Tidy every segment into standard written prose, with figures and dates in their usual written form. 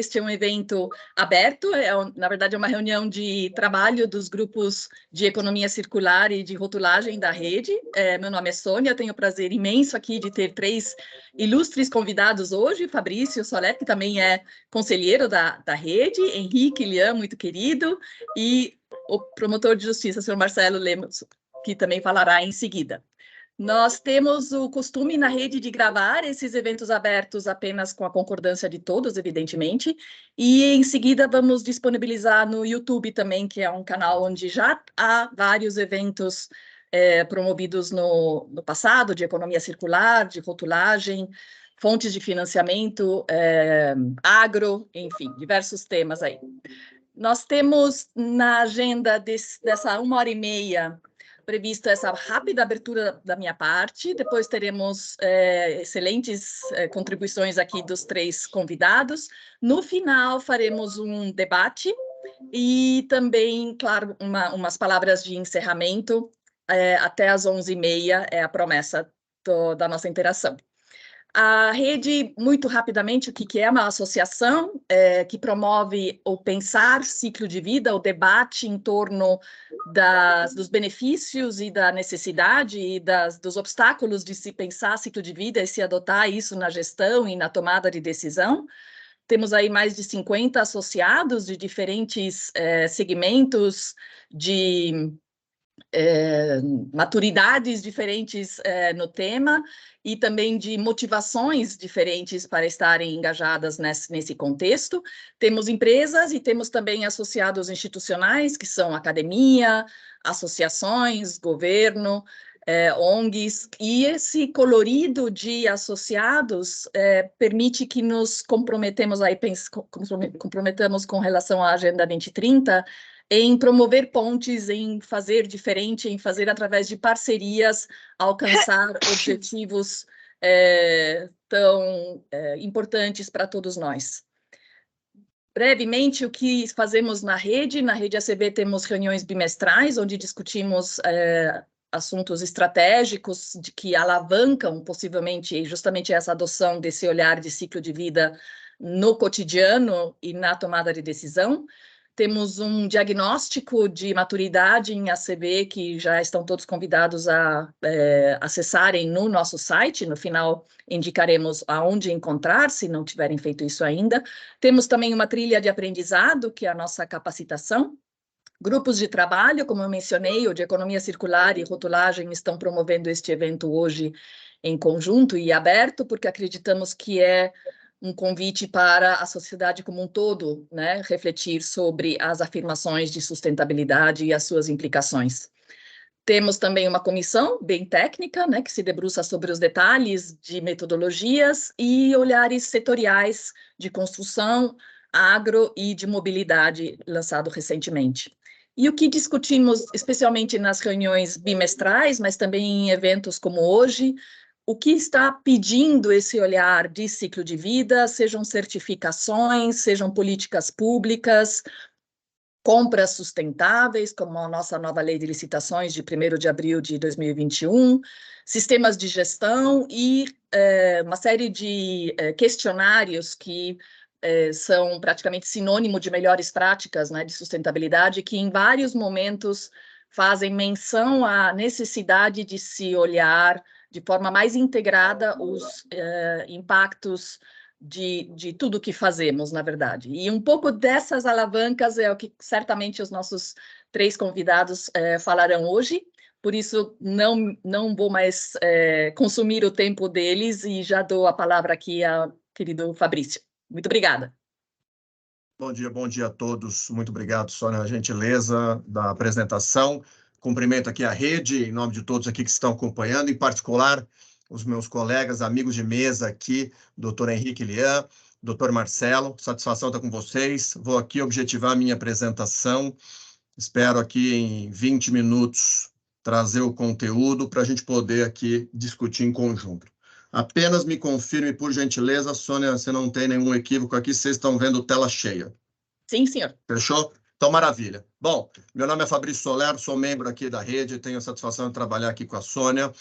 este é um evento aberto, na verdade é uma reunião de trabalho dos grupos de economia circular e de rotulagem da rede. Meu nome é Sônia, tenho o prazer imenso aqui de ter 3 ilustres convidados hoje, Fabrício Soler, que também é conselheiro da rede, Henrique Lian, muito querido, e o promotor de justiça, senhor Marcelo Lemos, que também falará em seguida. Nós temos o costume na rede de gravar esses eventos abertos apenas com a concordância de todos, evidentemente, e em seguida vamos disponibilizar no YouTube também, que é um canal onde já há vários eventos promovidos no passado, de economia circular, de rotulagem, fontes de financiamento, agro, enfim, diversos temas aí. Nós temos na agenda dessa 1h30 previsto essa rápida abertura da minha parte, depois teremos excelentes contribuições aqui dos 3 convidados. No final, faremos um debate e também, claro, umas palavras de encerramento, até às 11h30 é a promessa da nossa interação. A rede, muito rapidamente, o que é uma associação que promove o pensar ciclo de vida, o debate em torno dos benefícios e da necessidade e dos obstáculos de se pensar ciclo de vida e se adotar isso na gestão e na tomada de decisão. Temos aí mais de 50 associados de diferentes segmentos de maturidades diferentes no tema e também de motivações diferentes para estarem engajadas nesse contexto. Temos empresas e temos também associados institucionais, que são academia, associações, governo, ONGs, e esse colorido de associados permite que nos comprometemos com relação à Agenda 2030, em promover pontes, em fazer diferente, em fazer através de parcerias, alcançar objetivos tão importantes para todos nós. Brevemente, o que fazemos na rede ACV temos reuniões bimestrais, onde discutimos assuntos estratégicos que alavancam possivelmente justamente essa adoção desse olhar de ciclo de vida no cotidiano e na tomada de decisão. Temos um diagnóstico de maturidade em ACV, que já estão todos convidados a acessarem no nosso site. No final, indicaremos aonde encontrar, se não tiverem feito isso ainda. Temos também uma trilha de aprendizado, que é a nossa capacitação. Grupos de trabalho, como eu mencionei, o de economia circular e rotulagem estão promovendo este evento hoje em conjunto e aberto, porque acreditamos que é um convite para a sociedade como um todo, né, refletir sobre as afirmações de sustentabilidade e as suas implicações. Temos também uma comissão bem técnica, né, que se debruça sobre os detalhes de metodologias e olhares setoriais de construção, agro e de mobilidade, lançado recentemente. E o que discutimos, especialmente nas reuniões bimestrais, mas também em eventos como hoje, o que está pedindo esse olhar de ciclo de vida, sejam certificações, sejam políticas públicas, compras sustentáveis, como a nossa nova lei de licitações de 1º de abril de 2021, sistemas de gestão e uma série de questionários que são praticamente sinônimo de melhores práticas, né, de sustentabilidade, que em vários momentos fazem menção à necessidade de se olhar de forma mais integrada os impactos de tudo que fazemos, na verdade. E um pouco dessas alavancas é o que certamente os nossos 3 convidados falarão hoje, por isso não vou mais consumir o tempo deles e já dou a palavra aqui ao querido Fabrício. Muito obrigada. Bom dia a todos. Muito obrigado, Sônia, a gentileza da apresentação. Cumprimento aqui a rede, em nome de todos aqui que estão acompanhando, em particular os meus colegas, amigos de mesa aqui, doutor Henrique Lian, doutor Marcelo, satisfação estar com vocês. Vou aqui objetivar a minha apresentação, espero aqui em 20 minutos trazer o conteúdo para a gente poder aqui discutir em conjunto. Apenas me confirme, por gentileza, Sônia, você não tem nenhum equívoco aqui, vocês estão vendo tela cheia. Sim, senhor. Fechou? Então, maravilha. Bom, meu nome é Fabrício Soler, sou membro aqui da rede, tenho a satisfação de trabalhar aqui com a Sônia.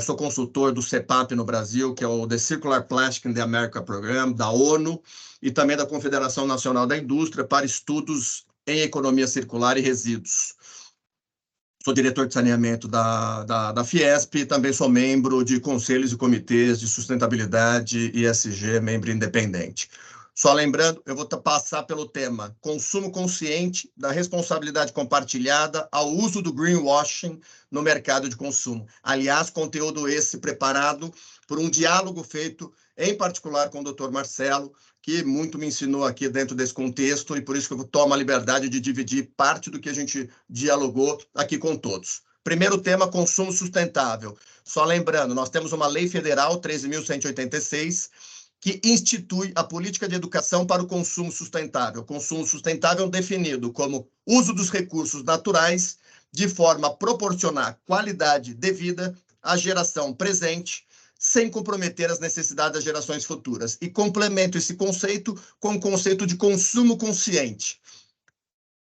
Sou consultor do CEPAP no Brasil, que é o The Circular Plastic in the America Program, da ONU, e também da Confederação Nacional da Indústria para estudos em economia circular e resíduos. Sou diretor de saneamento da Fiesp e também sou membro de conselhos e comitês de sustentabilidade e ESG, membro independente. Só lembrando, eu vou passar pelo tema consumo consciente da responsabilidade compartilhada ao uso do greenwashing no mercado de consumo. Aliás, conteúdo esse preparado por um diálogo feito, em particular, com o Dr. Marcelo, que muito me ensinou aqui dentro desse contexto, e por isso que eu tomo a liberdade de dividir parte do que a gente dialogou aqui com todos. Primeiro tema, consumo sustentável. Só lembrando, nós temos uma lei federal, 13.186, que institui a política de educação para o consumo sustentável. Consumo sustentável definido como uso dos recursos naturais de forma a proporcionar qualidade devida à geração presente, sem comprometer as necessidades das gerações futuras. E complemento esse conceito com o conceito de consumo consciente,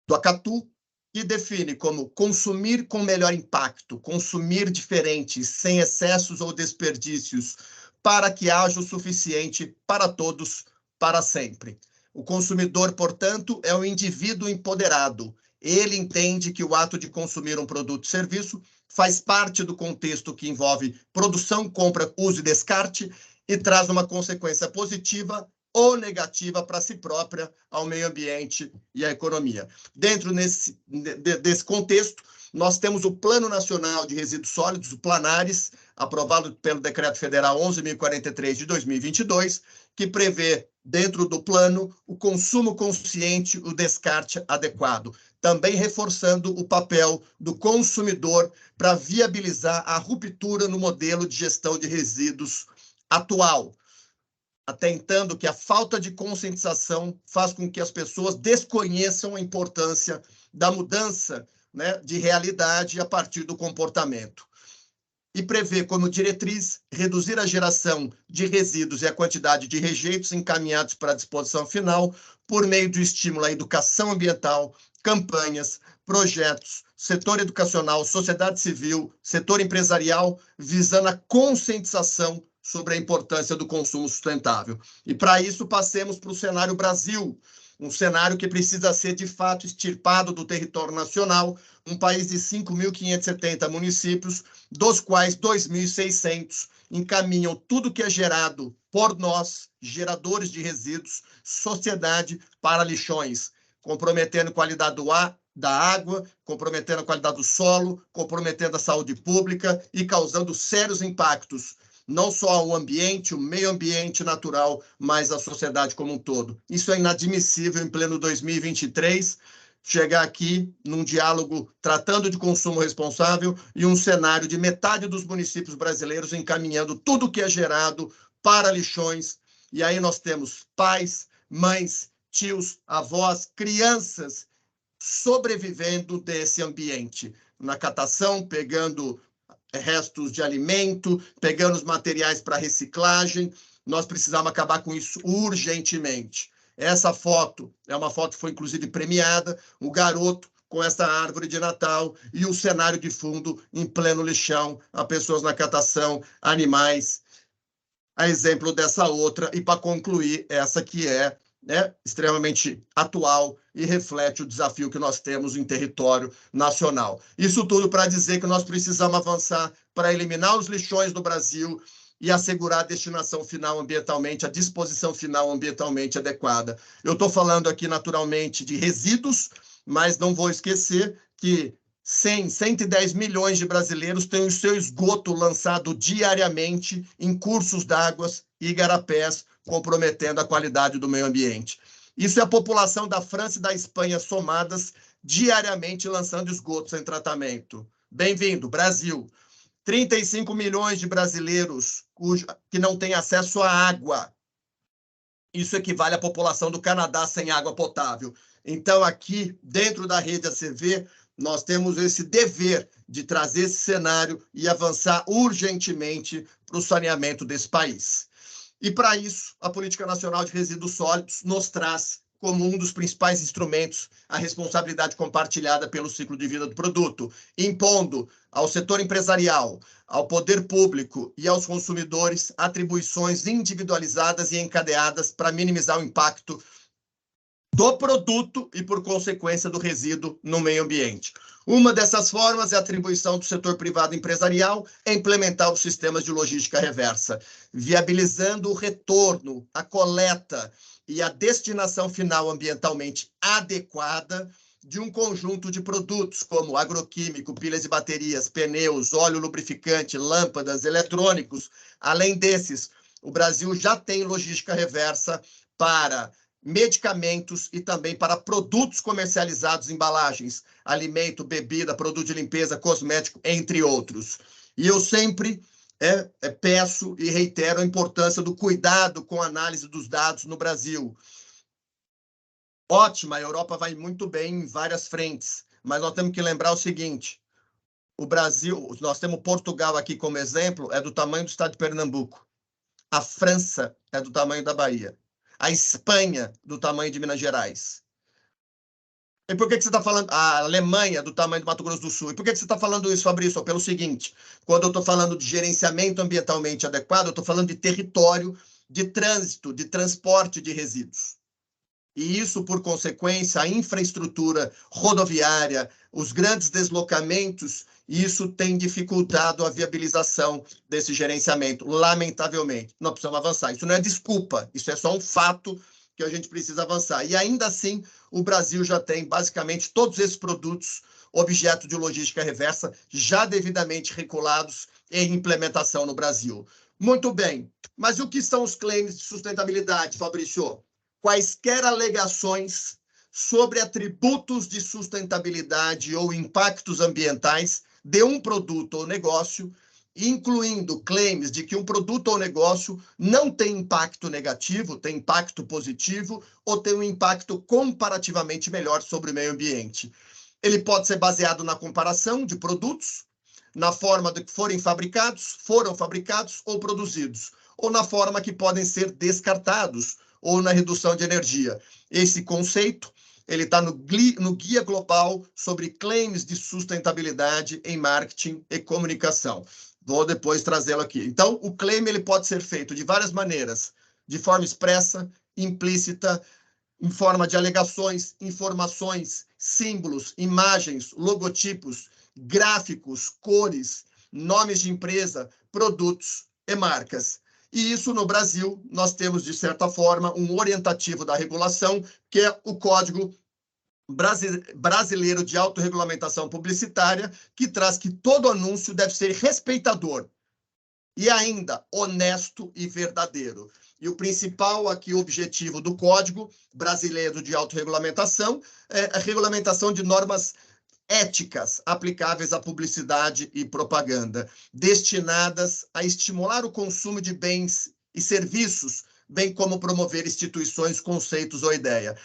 do Acatu, que define como consumir com melhor impacto, consumir diferente, sem excessos ou desperdícios, para que haja o suficiente para todos, para sempre. O consumidor, portanto, é um indivíduo empoderado. Ele entende que o ato de consumir um produto ou serviço faz parte do contexto que envolve produção, compra, uso e descarte e traz uma consequência positiva ou negativa para si própria, ao meio ambiente e à economia. Dentro desse contexto, nós temos o Plano Nacional de Resíduos Sólidos, o Planares, aprovado pelo Decreto Federal 11.043 de 2022, que prevê, dentro do plano, o consumo consciente, o descarte adequado, também reforçando o papel do consumidor para viabilizar a ruptura no modelo de gestão de resíduos atual, atentando que a falta de conscientização faz com que as pessoas desconheçam a importância da mudança, né, de realidade a partir do comportamento. E prevê como diretriz reduzir a geração de resíduos e a quantidade de rejeitos encaminhados para a disposição final por meio do estímulo à educação ambiental, campanhas, projetos, setor educacional, sociedade civil, setor empresarial, visando a conscientização sobre a importância do consumo sustentável. E para isso passemos para o cenário Brasil, um cenário que precisa ser, de fato, extirpado do território nacional, um país de 5.570 municípios, dos quais 2.600 encaminham tudo que é gerado por nós, geradores de resíduos, sociedade, para lixões, comprometendo a qualidade do ar, da água, comprometendo a qualidade do solo, comprometendo a saúde pública e causando sérios impactos não só ao ambiente, o meio ambiente natural, mas à sociedade como um todo. Isso é inadmissível em pleno 2023, chegar aqui num diálogo tratando de consumo responsável e um cenário de metade dos municípios brasileiros encaminhando tudo que é gerado para lixões. E aí nós temos pais, mães, tios, avós, crianças sobrevivendo desse ambiente, na catação, pegando restos de alimento, pegando os materiais para reciclagem. Nós precisamos acabar com isso urgentemente. Essa foto é uma foto que foi, inclusive, premiada, o garoto com essa árvore de Natal e o cenário de fundo em pleno lixão, a pessoas na catação, animais, a exemplo dessa outra, e para concluir, essa que é, né, extremamente atual e reflete o desafio que nós temos em território nacional. Isso tudo para dizer que nós precisamos avançar para eliminar os lixões do Brasil e assegurar a destinação final ambientalmente, a disposição final ambientalmente adequada. Eu estou falando aqui, naturalmente, de resíduos, mas não vou esquecer que 110 milhões de brasileiros têm o seu esgoto lançado diariamente em cursos d'água e igarapés, comprometendo a qualidade do meio ambiente. Isso é a população da França e da Espanha somadas diariamente lançando esgotos sem tratamento. Bem-vindo, Brasil. 35 milhões de brasileiros que não têm acesso à água. Isso equivale à população do Canadá sem água potável. Então, aqui, dentro da rede ACV, nós temos esse dever de trazer esse cenário e avançar urgentemente para o saneamento desse país. E, para isso, a Política Nacional de Resíduos Sólidos nos traz como um dos principais instrumentos a responsabilidade compartilhada pelo ciclo de vida do produto, impondo ao setor empresarial, ao poder público e aos consumidores atribuições individualizadas e encadeadas para minimizar o impacto do produto e, por consequência, do resíduo no meio ambiente. Uma dessas formas é a atribuição do setor privado empresarial a implementar os sistemas de logística reversa, viabilizando o retorno, a coleta e a destinação final ambientalmente adequada de um conjunto de produtos como agroquímico, pilhas e baterias, pneus, óleo lubrificante, lâmpadas, eletrônicos. Além desses, o Brasil já tem logística reversa para medicamentos e também para produtos comercializados, embalagens, alimento, bebida, produto de limpeza, cosmético, entre outros. E eu sempre peço e reitero a importância do cuidado com a análise dos dados no Brasil. Ótima, a Europa vai muito bem em várias frentes, mas nós temos que lembrar o seguinte, o Brasil, nós temos Portugal aqui como exemplo, é do tamanho do estado de Pernambuco. A França é do tamanho da Bahia. A Espanha, do tamanho de Minas Gerais. E por que você está falando? A Alemanha, do tamanho do Mato Grosso do Sul. E por que você está falando isso, Fabrício? Pelo seguinte, quando eu estou falando de gerenciamento ambientalmente adequado, eu estou falando de território, de trânsito, de transporte de resíduos. E isso, por consequência, a infraestrutura rodoviária, os grandes deslocamentos, isso tem dificultado a viabilização desse gerenciamento, lamentavelmente. Nós precisamos avançar. Isso não é desculpa, isso é só um fato que a gente precisa avançar. E ainda assim, o Brasil já tem basicamente todos esses produtos objeto de logística reversa já devidamente regulados em implementação no Brasil. Muito bem, mas o que são os claims de sustentabilidade, Fabrício? Quaisquer alegações sobre atributos de sustentabilidade ou impactos ambientais de um produto ou negócio, incluindo claims de que um produto ou negócio não tem impacto negativo, tem impacto positivo ou tem um impacto comparativamente melhor sobre o meio ambiente. Ele pode ser baseado na comparação de produtos, na forma de que foram fabricados ou produzidos, ou na forma que podem ser descartados, ou na redução de energia. Esse conceito ele está no Guia Global sobre Claims de Sustentabilidade em Marketing e Comunicação. Vou depois trazê-lo aqui. Então, o claim ele pode ser feito de várias maneiras, de forma expressa, implícita, em forma de alegações, informações, símbolos, imagens, logotipos, gráficos, cores, nomes de empresa, produtos e marcas. E isso, no Brasil, nós temos, de certa forma, um orientativo da regulação, que é o Código Brasileiro de Autorregulamentação Publicitária, que traz que todo anúncio deve ser respeitador e ainda honesto e verdadeiro. E o principal aqui objetivo do Código Brasileiro de Autorregulamentação é a regulamentação de normas éticas aplicáveis à publicidade e propaganda, destinadas a estimular o consumo de bens e serviços, bem como promover instituições, conceitos ou ideia.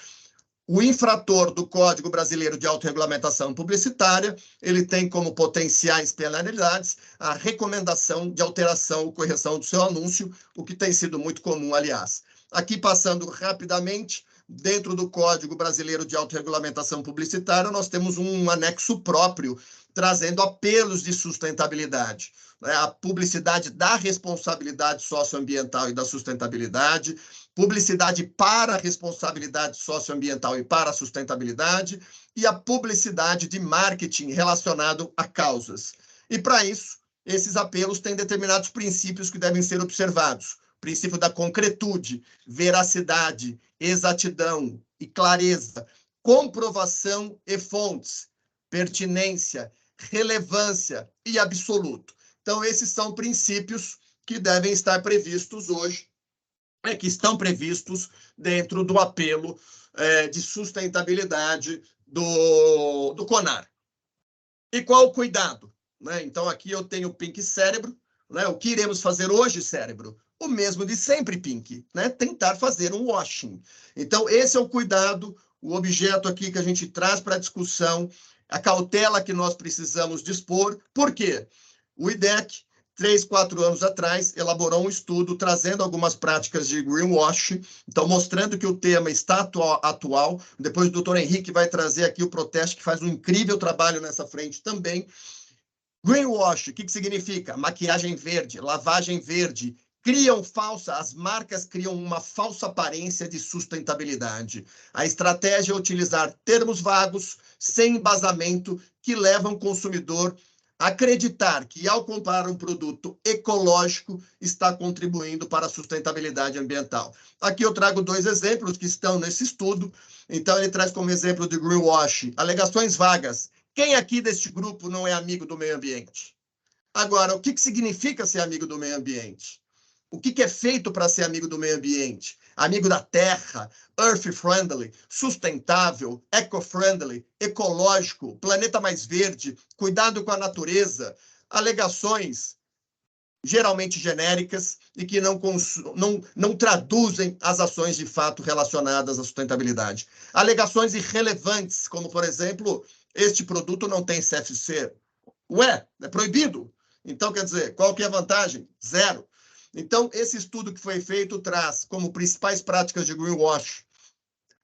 O infrator do Código Brasileiro de Autorregulamentação Publicitária, ele tem como potenciais penalidades a recomendação de alteração ou correção do seu anúncio, o que tem sido muito comum, aliás. Aqui, passando rapidamente, dentro do Código Brasileiro de Autorregulamentação Publicitária, nós temos um anexo próprio, trazendo apelos de sustentabilidade. A publicidade da responsabilidade socioambiental e da sustentabilidade, publicidade para a responsabilidade socioambiental e para a sustentabilidade, e a publicidade de marketing relacionado a causas. E, para isso, esses apelos têm determinados princípios que devem ser observados. O princípio da concretude, veracidade, exatidão e clareza, comprovação e fontes, pertinência, relevância e absoluto. Então, esses são princípios que devem estar previstos hoje, que estão previstos dentro do apelo de sustentabilidade do CONAR. E qual o cuidado? Então, aqui eu tenho o Pink Cérebro. O que iremos fazer hoje, cérebro? O mesmo de sempre, Pink, tentar fazer um washing. Então, esse é o cuidado, o objeto aqui que a gente traz para a discussão, a cautela que nós precisamos dispor. Por quê? O IDEC 3, 4 anos atrás, elaborou um estudo trazendo algumas práticas de greenwash, então mostrando que o tema está atual. Depois o doutor Henrique vai trazer aqui o Proteste, que faz um incrível trabalho nessa frente também. Greenwash, o que significa? Maquiagem verde, lavagem verde. As marcas criam uma falsa aparência de sustentabilidade. A estratégia é utilizar termos vagos, sem embasamento, que levam o consumidor a acreditar que, ao comprar um produto ecológico, está contribuindo para a sustentabilidade ambiental. Aqui eu trago 2 exemplos que estão nesse estudo. Então, ele traz como exemplo de greenwash, alegações vagas. Quem aqui deste grupo não é amigo do meio ambiente? Agora, o que significa ser amigo do meio ambiente? O que é feito para ser amigo do meio ambiente? Amigo da terra, earth-friendly, sustentável, eco-friendly, ecológico, planeta mais verde, cuidado com a natureza, alegações geralmente genéricas e que não traduzem as ações de fato relacionadas à sustentabilidade. Alegações irrelevantes, como, por exemplo, este produto não tem CFC. Ué, é proibido. Então, quer dizer, qual que é a vantagem? Zero. Então, esse estudo que foi feito traz como principais práticas de greenwash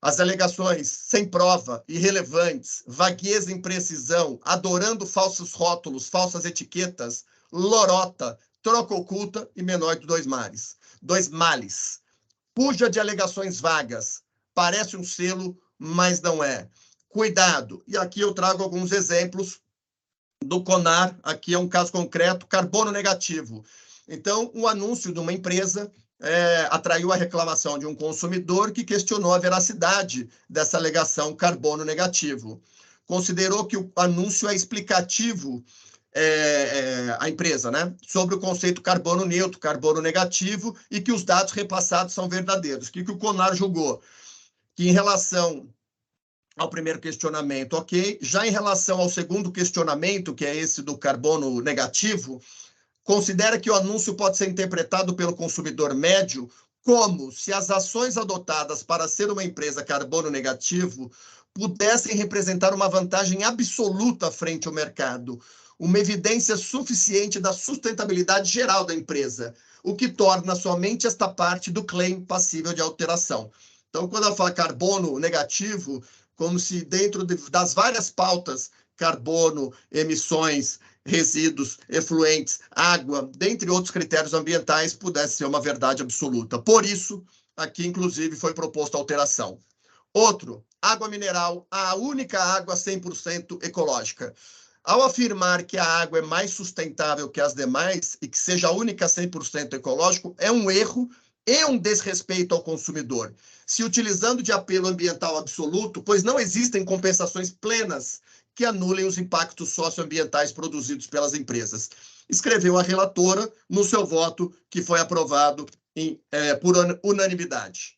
as alegações sem prova, irrelevantes, vagueza e imprecisão, adorando falsos rótulos, falsas etiquetas, lorota, troca oculta e menor de 2 males. 2 males. Puja de alegações vagas. Parece um selo, mas não é. Cuidado. E aqui eu trago alguns exemplos do CONAR. Aqui é um caso concreto, carbono negativo. Então, um anúncio de uma empresa atraiu a reclamação de um consumidor que questionou a veracidade dessa alegação carbono negativo. Considerou que o anúncio é explicativo a empresa, né, sobre o conceito carbono neutro, carbono negativo, e que os dados repassados são verdadeiros. O que o CONAR julgou? Que em relação ao primeiro questionamento, ok, já em relação ao segundo questionamento, que é esse do carbono negativo, considera que o anúncio pode ser interpretado pelo consumidor médio como se as ações adotadas para ser uma empresa carbono negativo pudessem representar uma vantagem absoluta frente ao mercado, uma evidência suficiente da sustentabilidade geral da empresa, o que torna somente esta parte do claim passível de alteração. Então, quando ela fala carbono negativo, como se dentro das várias pautas, carbono, emissões, resíduos, efluentes, água, dentre outros critérios ambientais, pudesse ser uma verdade absoluta. Por isso, aqui, inclusive, foi proposta a alteração. Outro, água mineral, a única água 100% ecológica. Ao afirmar que a água é mais sustentável que as demais e que seja a única 100% ecológico, é um erro e um desrespeito ao consumidor, se utilizando de apelo ambiental absoluto, pois não existem compensações plenas que anulem os impactos socioambientais produzidos pelas empresas. Escreveu a relatora no seu voto, que foi aprovado por unanimidade.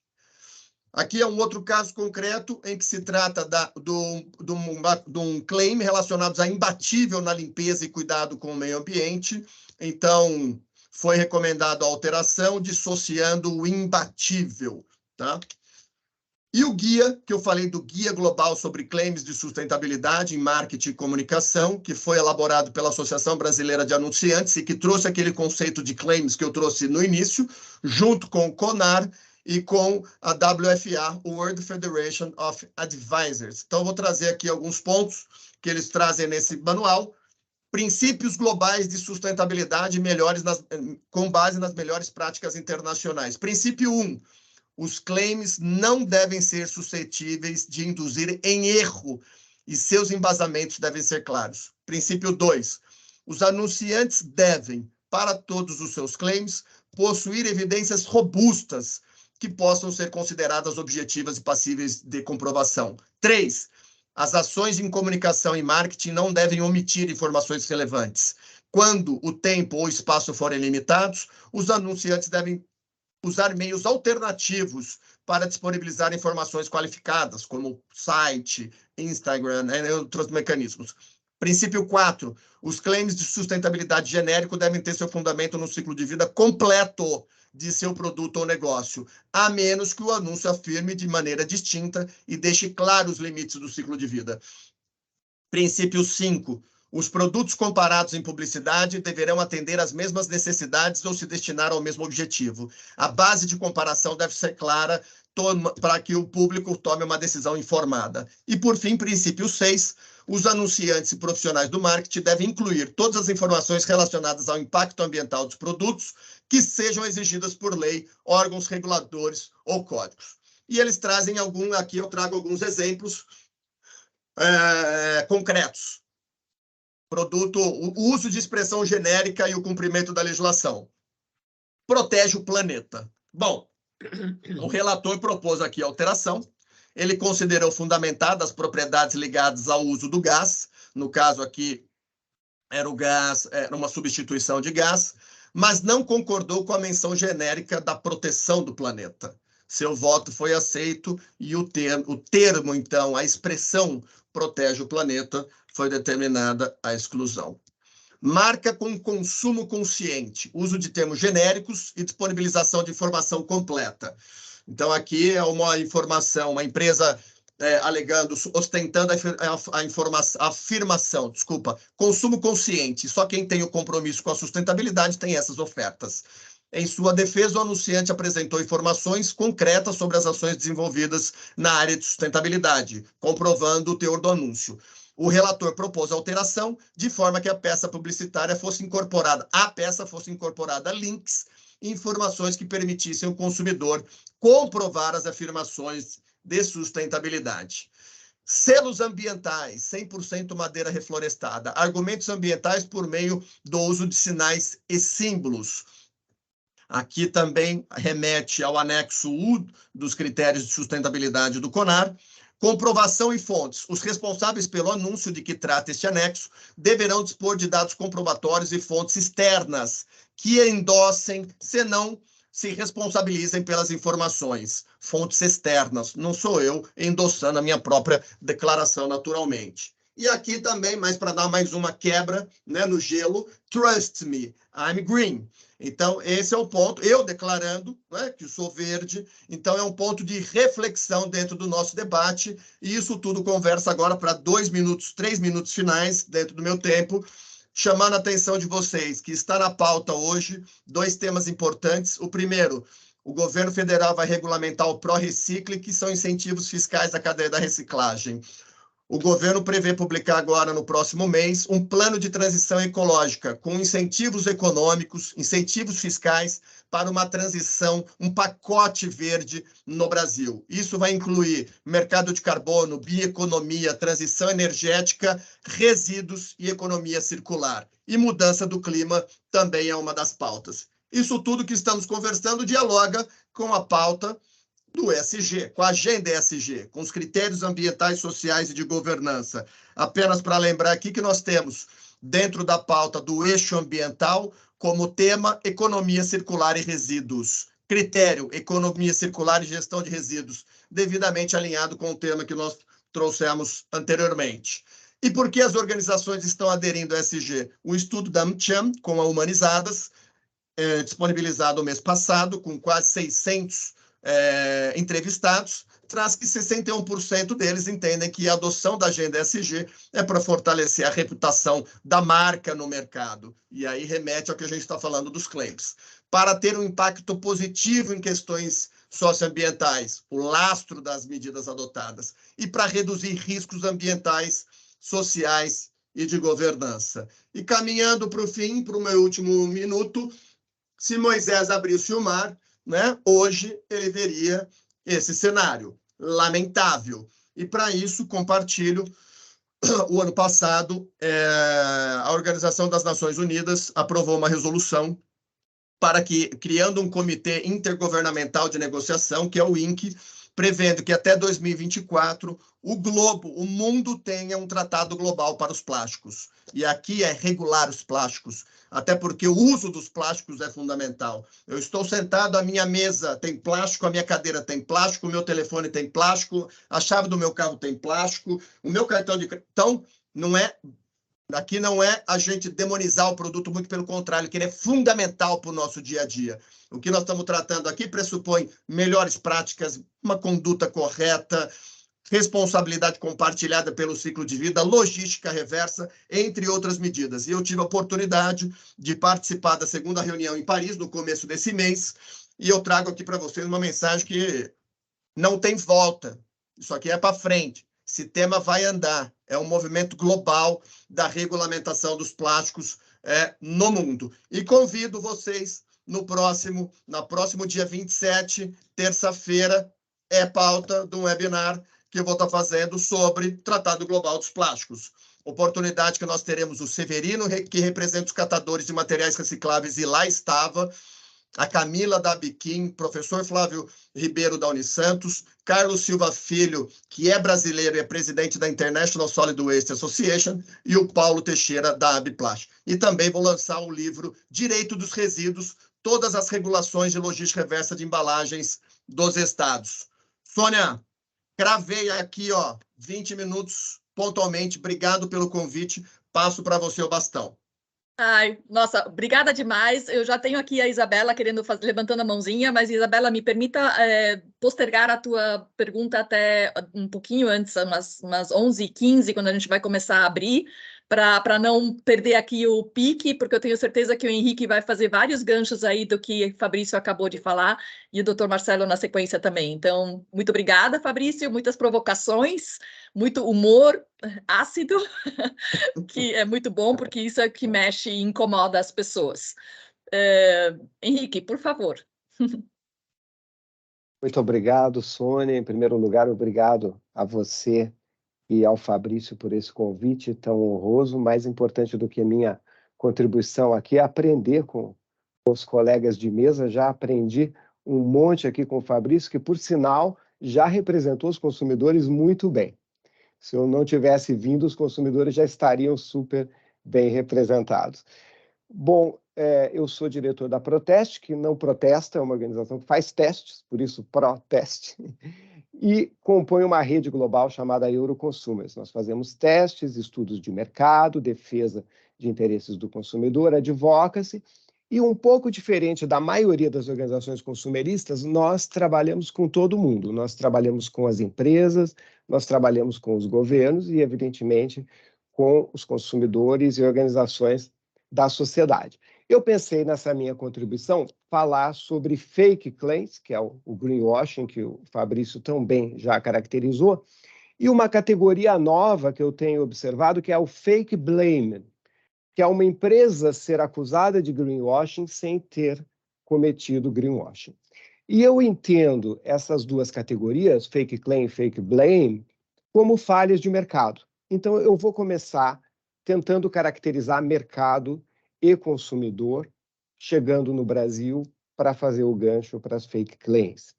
Aqui é um outro caso concreto em que se trata de um claim relacionado a imbatível na limpeza e cuidado com o meio ambiente. Então, foi recomendado a alteração, dissociando o imbatível, tá? E o guia, que eu falei do Guia Global sobre Claims de Sustentabilidade em Marketing e Comunicação, que foi elaborado pela Associação Brasileira de Anunciantes e que trouxe aquele conceito de claims que eu trouxe no início, junto com o CONAR e com a WFA, World Federation of Advisors. Então, eu vou trazer aqui alguns pontos que eles trazem nesse manual. Princípios globais de sustentabilidade com base nas melhores práticas internacionais. Princípio 1. Os claims não devem ser suscetíveis de induzir em erro e seus embasamentos devem ser claros. Princípio 2. Os anunciantes devem, para todos os seus claims, possuir evidências robustas que possam ser consideradas objetivas e passíveis de comprovação. 3. As ações em comunicação e marketing não devem omitir informações relevantes. Quando o tempo ou espaço forem limitados, os anunciantes devem usar meios alternativos para disponibilizar informações qualificadas, como site, Instagram e outros mecanismos. Princípio 4. Os claims de sustentabilidade genérico devem ter seu fundamento no ciclo de vida completo de seu produto ou negócio, a menos que o anúncio afirme de maneira distinta e deixe claros os limites do ciclo de vida. Princípio 5. Os produtos comparados em publicidade deverão atender às mesmas necessidades ou se destinar ao mesmo objetivo. A base de comparação deve ser clara para que o público tome uma decisão informada. E, por fim, princípio 6, os anunciantes e profissionais do marketing devem incluir todas as informações relacionadas ao impacto ambiental dos produtos que sejam exigidas por lei, órgãos reguladores ou códigos. E eles trazem aqui eu trago alguns exemplos concretos. Produto, o uso de expressão genérica e o cumprimento da legislação. Protege o planeta. Bom, o relator propôs aqui a alteração. Ele considerou fundamentadas as propriedades ligadas ao uso do gás. No caso aqui, era o gás, era uma substituição de gás, mas não concordou com a menção genérica da proteção do planeta. Seu voto foi aceito e o termo, então, a expressão protege o planeta, foi determinada a exclusão. Marca com consumo consciente, uso de termos genéricos e disponibilização de informação completa. Então, aqui é uma informação, uma empresa alegando, ostentando a afirmação, consumo consciente. Só quem tem o compromisso com a sustentabilidade tem essas ofertas. Em sua defesa, o anunciante apresentou informações concretas sobre as ações desenvolvidas na área de sustentabilidade, comprovando o teor do anúncio. O relator propôs a alteração de forma que a peça publicitária fosse incorporada links e informações que permitissem ao consumidor comprovar as afirmações de sustentabilidade. Selos ambientais, 100% madeira reflorestada. Argumentos ambientais por meio do uso de sinais e símbolos. Aqui também remete ao anexo U dos critérios de sustentabilidade do CONAR. Comprovação e fontes. Os responsáveis pelo anúncio de que trata este anexo deverão dispor de dados comprobatórios e fontes externas que endossem, senão se responsabilizem pelas informações. Fontes externas. Não sou eu endossando a minha própria declaração naturalmente. E aqui também, mas para dar mais uma quebra, né, no gelo, trust me, I'm green. Então, esse é o ponto, eu declarando, né, que sou verde, então é um ponto de reflexão dentro do nosso debate, e isso tudo conversa agora para 2 minutos, 3 minutos finais, dentro do meu tempo, chamando a atenção de vocês, que está na pauta hoje, 2 temas importantes. O primeiro, o governo federal vai regulamentar o Pró-Recicle, que são incentivos fiscais da cadeia da reciclagem. O governo prevê publicar agora, no próximo mês, um plano de transição ecológica com incentivos econômicos, incentivos fiscais para uma transição, um pacote verde no Brasil. Isso vai incluir mercado de carbono, bioeconomia, transição energética, resíduos e economia circular. E mudança do clima também é uma das pautas. Isso tudo que estamos conversando dialoga com a pauta do ESG, com a agenda ESG, com os critérios ambientais, sociais e de governança. Apenas para lembrar aqui que nós temos, dentro da pauta do eixo ambiental, como tema, economia circular e resíduos. Critério, economia circular e gestão de resíduos, devidamente alinhado com o tema que nós trouxemos anteriormente. E por que as organizações estão aderindo ao ESG? O estudo da AmCham, com a Humanizadas, disponibilizado no mês passado, com quase 600 entrevistados, traz que 61% deles entendem que a adoção da agenda ESG é para fortalecer a reputação da marca no mercado. E aí remete ao que a gente está falando dos claims. Para ter um impacto positivo em questões socioambientais, o lastro das medidas adotadas, e para reduzir riscos ambientais, sociais e de governança. E caminhando para o fim, para o meu último minuto, se Moisés abrisse o mar, né, hoje ele veria esse cenário lamentável. E, para isso, compartilho, o ano passado, a Organização das Nações Unidas aprovou uma resolução para que, criando um comitê intergovernamental de negociação, que é o INC, prevendo que até 2024 o mundo tenha um tratado global para os plásticos. E aqui é regular os plásticos, até porque o uso dos plásticos é fundamental. Eu estou sentado, a minha mesa tem plástico, a minha cadeira tem plástico, o meu telefone tem plástico, a chave do meu carro tem plástico, o meu cartão de... Então, aqui não é a gente demonizar o produto, muito pelo contrário, que ele é fundamental para o nosso dia a dia. O que nós estamos tratando aqui pressupõe melhores práticas, uma conduta correta, responsabilidade compartilhada pelo ciclo de vida, logística reversa, entre outras medidas. E eu tive a oportunidade de participar da segunda reunião em Paris, no começo desse mês, e eu trago aqui para vocês uma mensagem que não tem volta. Isso aqui é para frente. Esse tema vai andar. É um movimento global da regulamentação dos plásticos no mundo. E convido vocês no próximo dia 27, terça-feira, pauta de um webinar que eu vou estar fazendo sobre Tratado Global dos Plásticos. Oportunidade que nós teremos o Severino, que representa os catadores de materiais recicláveis, e lá estava a Camila da Biquim, professor Flávio Ribeiro da Unisantos, Carlos Silva Filho, que é brasileiro e é presidente da International Solid Waste Association, e o Paulo Teixeira da Abiplast. E também vou lançar o livro Direito dos Resíduos, todas as regulações de logística reversa de embalagens dos estados. Sônia, cravei aqui, 20 minutos pontualmente. Obrigado pelo convite. Passo para você o bastão. Ai, nossa, obrigada demais. Eu já tenho aqui a Isabela levantando a mãozinha, mas Isabela, me permita postergar a tua pergunta até um pouquinho antes, umas 11h15, quando a gente vai começar a abrir, para não perder aqui o pique, porque eu tenho certeza que o Henrique vai fazer vários ganchos aí do que o Fabrício acabou de falar, e o Dr. Marcelo na sequência também. Então, muito obrigada, Fabrício, muitas provocações, muito humor ácido, que é muito bom, porque isso é que mexe e incomoda as pessoas. Henrique, por favor. Muito obrigado, Sônia. Em primeiro lugar, obrigado a você e ao Fabrício por esse convite tão honroso. Mais importante do que minha contribuição aqui é aprender com os colegas de mesa. Já aprendi um monte aqui com o Fabrício, que, por sinal, já representou os consumidores muito bem. Se eu não tivesse vindo, os consumidores já estariam super bem representados. Bom, eu sou diretor da Proteste, que não protesta, é uma organização que faz testes, por isso Proteste, e compõe uma rede global chamada Euroconsumers. Nós fazemos testes, estudos de mercado, defesa de interesses do consumidor, advocacy, e um pouco diferente da maioria das organizações consumeristas, nós trabalhamos com todo mundo. Nós trabalhamos com as empresas, nós trabalhamos com os governos e, evidentemente, com os consumidores e organizações da sociedade. Eu pensei nessa minha contribuição falar sobre fake claims, que é o greenwashing, que o Fabrício também já caracterizou, e uma categoria nova que eu tenho observado, que é o fake blame, que é uma empresa ser acusada de greenwashing sem ter cometido greenwashing. E eu entendo essas duas categorias, fake claim e fake blame, como falhas de mercado. Então, eu vou começar tentando caracterizar mercado e consumidor, chegando no Brasil para fazer o gancho para as fake claims.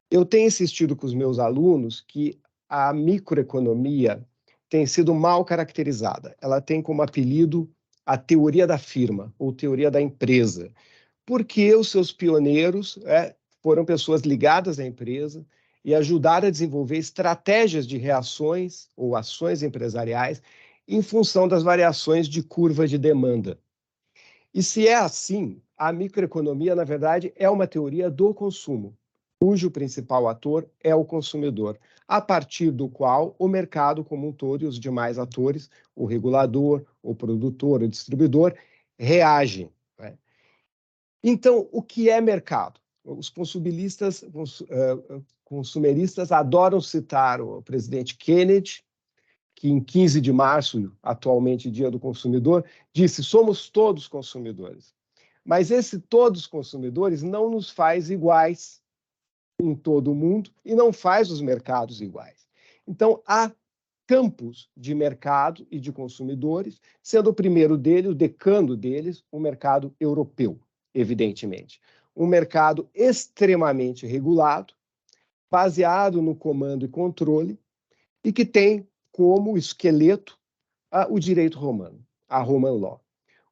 Eu tenho insistido com os meus alunos que a microeconomia tem sido mal caracterizada. Ela tem como apelido a teoria da firma, ou teoria da empresa, porque os seus pioneiros foram pessoas ligadas à empresa e ajudaram a desenvolver estratégias de reações ou ações empresariais em função das variações de curva de demanda. E se é assim, a microeconomia, na verdade, é uma teoria do consumo, cujo principal ator é o consumidor, a partir do qual o mercado como um todo e os demais atores, o regulador, o produtor, o distribuidor, reagem. Né? Então, o que é mercado? Os consumeristas adoram citar o presidente Kennedy, que em 15 de março, atualmente Dia do Consumidor, disse: somos todos consumidores. Mas esse todos consumidores não nos faz iguais em todo o mundo e não faz os mercados iguais. Então, há campos de mercado e de consumidores, sendo o primeiro deles, o decano deles, o mercado europeu, evidentemente. Um mercado extremamente regulado, baseado no comando e controle, e que tem como esqueleto o direito romano, a Roman Law.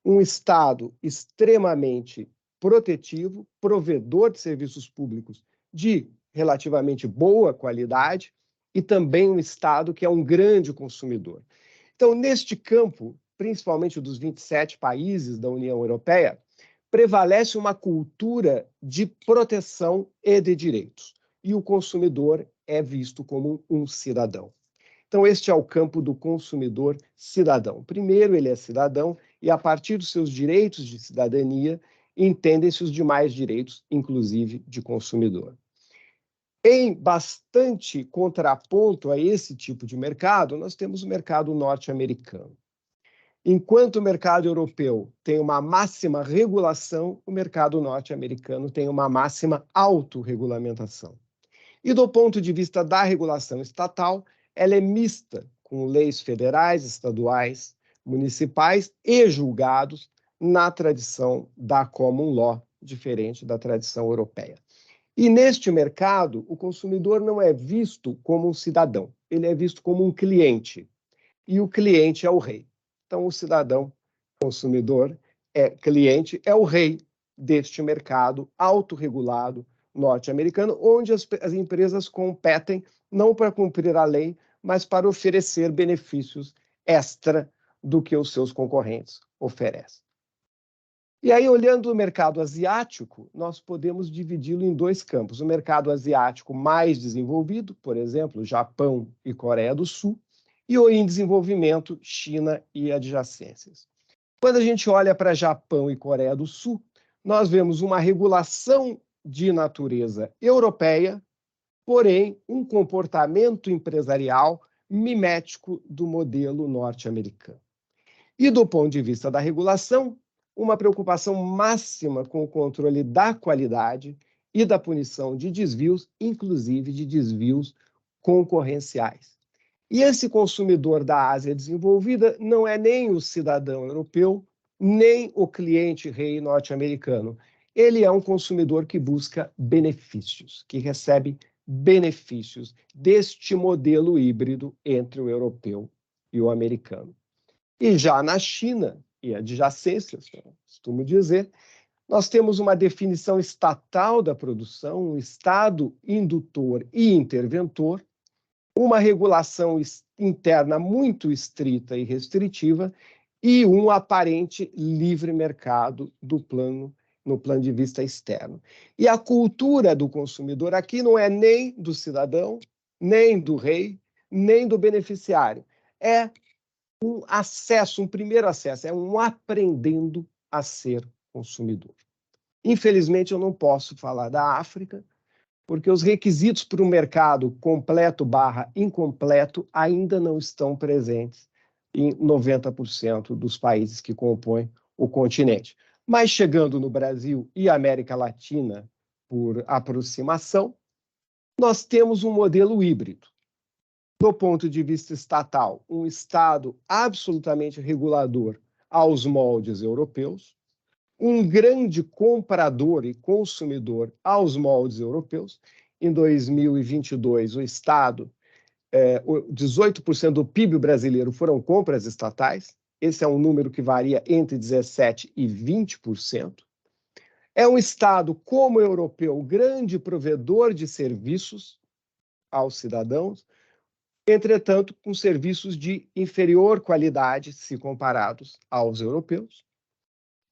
Um Estado extremamente protetivo, provedor de serviços públicos de relativamente boa qualidade e também um Estado que é um grande consumidor. Então, neste campo, principalmente dos 27 países da União Europeia, prevalece uma cultura de proteção e de direitos. E o consumidor é visto como um cidadão. Então, este é o campo do consumidor cidadão. Primeiro, ele é cidadão e, a partir dos seus direitos de cidadania, entendem-se os demais direitos, inclusive de consumidor. Em bastante contraponto a esse tipo de mercado, nós temos o mercado norte-americano. Enquanto o mercado europeu tem uma máxima regulação, o mercado norte-americano tem uma máxima autorregulamentação. E do ponto de vista da regulação estatal, ela é mista, com leis federais, estaduais, municipais e julgados na tradição da common law, diferente da tradição europeia. E neste mercado, o consumidor não é visto como um cidadão, ele é visto como um cliente. E o cliente é o rei. Então, o cidadão consumidor cliente é o rei deste mercado autorregulado norte-americano, onde as empresas competem não para cumprir a lei, mas para oferecer benefícios extra do que os seus concorrentes oferecem. E aí, olhando o mercado asiático, nós podemos dividi-lo em dois campos. O mercado asiático mais desenvolvido, por exemplo, Japão e Coreia do Sul, e o em desenvolvimento, China e adjacências. Quando a gente olha para Japão e Coreia do Sul, nós vemos uma regulação de natureza europeia, porém um comportamento empresarial mimético do modelo norte-americano. E do ponto de vista da regulação, uma preocupação máxima com o controle da qualidade e da punição de desvios, inclusive de desvios concorrenciais. E esse consumidor da Ásia desenvolvida não é nem o cidadão europeu, nem o cliente rei norte-americano. Ele é um consumidor que busca benefícios, que recebe benefícios deste modelo híbrido entre o europeu e o americano. E já na China e adjacências, costumo dizer, nós temos uma definição estatal da produção, um Estado indutor e interventor, uma regulação interna muito estrita e restritiva e um aparente livre mercado no plano de vista externo. E a cultura do consumidor aqui não é nem do cidadão, nem do rei, nem do beneficiário. É um primeiro acesso, é um aprendendo a ser consumidor. Infelizmente, eu não posso falar da África, porque os requisitos para o mercado completo/incompleto ainda não estão presentes em 90% dos países que compõem o continente. Mas chegando no Brasil e América Latina, por aproximação, nós temos um modelo híbrido. Do ponto de vista estatal, um Estado absolutamente regulador aos moldes europeus, um grande comprador e consumidor aos moldes europeus. Em 2022, o Estado, 18% do PIB brasileiro foram compras estatais. Esse é um número que varia entre 17% e 20%. É um Estado, como o europeu, grande provedor de serviços aos cidadãos, entretanto, com serviços de inferior qualidade se comparados aos europeus.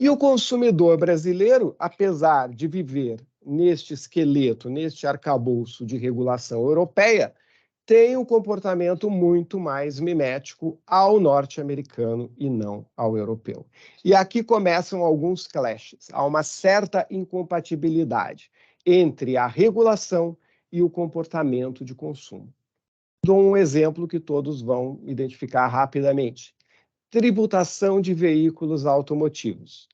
E o consumidor brasileiro, apesar de viver neste esqueleto, neste arcabouço de regulação europeia, tem um comportamento muito mais mimético ao norte-americano e não ao europeu. E aqui começam alguns clashes. Há uma certa incompatibilidade entre a regulação e o comportamento de consumo. Dou um exemplo que todos vão identificar rapidamente. Tributação de veículos automotivos.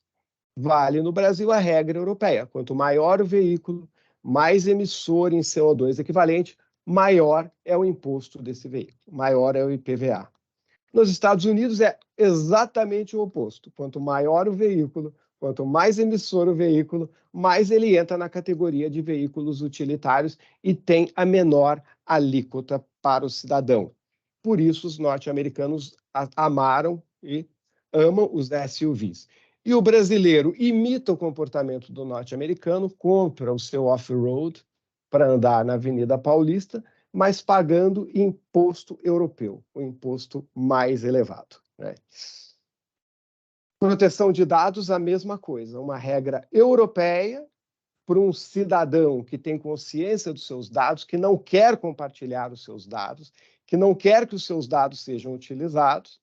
Vale no Brasil a regra europeia. Quanto maior o veículo, mais emissor em CO2 equivalente, maior é o imposto desse veículo, maior é o IPVA. Nos Estados Unidos é exatamente o oposto. Quanto maior o veículo, quanto mais emissor o veículo, mais ele entra na categoria de veículos utilitários e tem a menor alíquota para o cidadão. Por isso, os norte-americanos amaram e amam os SUVs. E o brasileiro imita o comportamento do norte-americano, compra o seu off-road para andar na Avenida Paulista, mas pagando imposto europeu, o imposto mais elevado, né? Proteção de dados, a mesma coisa, uma regra europeia por um cidadão que tem consciência dos seus dados, que não quer compartilhar os seus dados, que não quer que os seus dados sejam utilizados,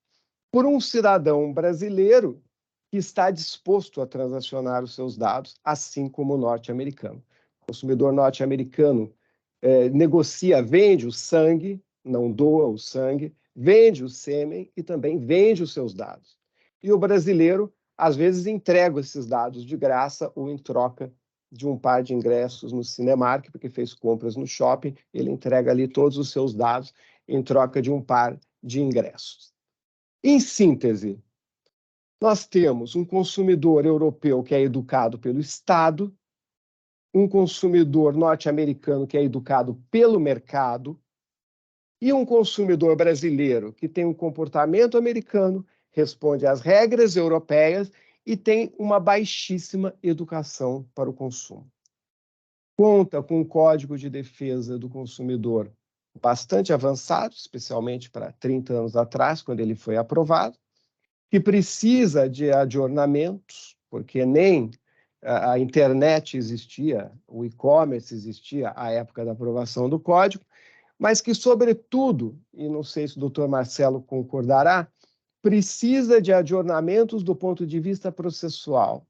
por um cidadão brasileiro que está disposto a transacionar os seus dados, assim como o norte-americano. O consumidor norte-americano negocia, vende o sangue, não doa o sangue, vende o sêmen e também vende os seus dados. E o brasileiro, às vezes, entrega esses dados de graça ou em troca de um par de ingressos no Cinemark, porque fez compras no shopping, ele entrega ali todos os seus dados em troca de um par de ingressos. Em síntese, nós temos um consumidor europeu que é educado pelo Estado, um consumidor norte-americano que é educado pelo mercado e um consumidor brasileiro que tem um comportamento americano, responde às regras europeias e tem uma baixíssima educação para o consumo. Conta com um Código de Defesa do Consumidor bastante avançado, especialmente para 30 anos atrás, quando ele foi aprovado, que precisa de adornamentos, porque nem a internet existia, o e-commerce existia à época da aprovação do código, mas que, sobretudo, e não sei se o doutor Marcelo concordará, precisa de adornamentos do ponto de vista processual,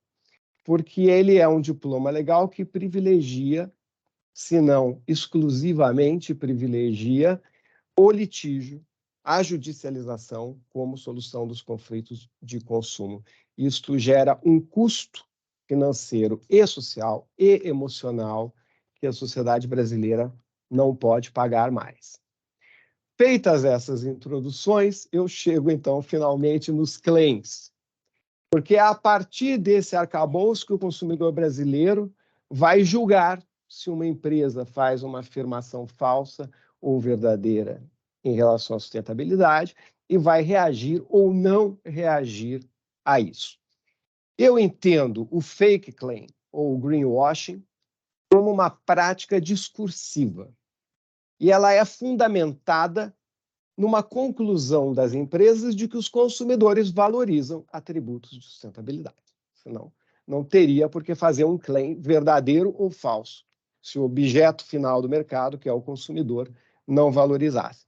porque ele é um diploma legal que privilegia, se não exclusivamente privilegia, o litígio, a judicialização como solução dos conflitos de consumo. Isto gera um custo financeiro e social e emocional que a sociedade brasileira não pode pagar mais. Feitas essas introduções, eu chego, então, finalmente nos claims, porque é a partir desse arcabouço que o consumidor brasileiro vai julgar se uma empresa faz uma afirmação falsa ou verdadeira em relação à sustentabilidade e vai reagir ou não reagir a isso. Eu entendo o fake claim ou greenwashing como uma prática discursiva e ela é fundamentada numa conclusão das empresas de que os consumidores valorizam atributos de sustentabilidade. Senão, não teria por que fazer um claim verdadeiro ou falso, se o objeto final do mercado, que é o consumidor, não valorizasse.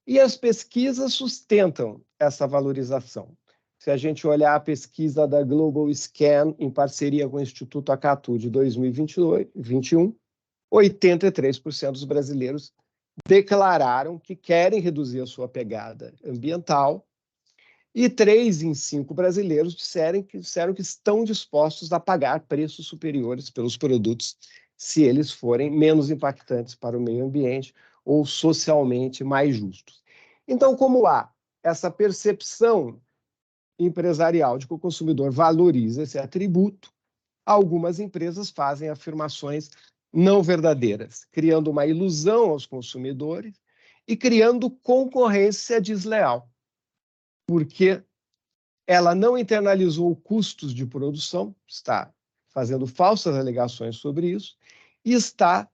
E as pesquisas sustentam essa valorização. Se a gente olhar a pesquisa da Global Scan, em parceria com o Instituto Acatu de 2021, 83% dos brasileiros declararam que querem reduzir a sua pegada ambiental e 3 em 5 brasileiros disseram que estão dispostos a pagar preços superiores pelos produtos se eles forem menos impactantes para o meio ambiente ou socialmente mais justos. Então, como há essa percepção empresarial de que o consumidor valoriza esse atributo, algumas empresas fazem afirmações não verdadeiras, criando uma ilusão aos consumidores e criando concorrência desleal, porque ela não internalizou custos de produção, está fazendo falsas alegações sobre isso, e está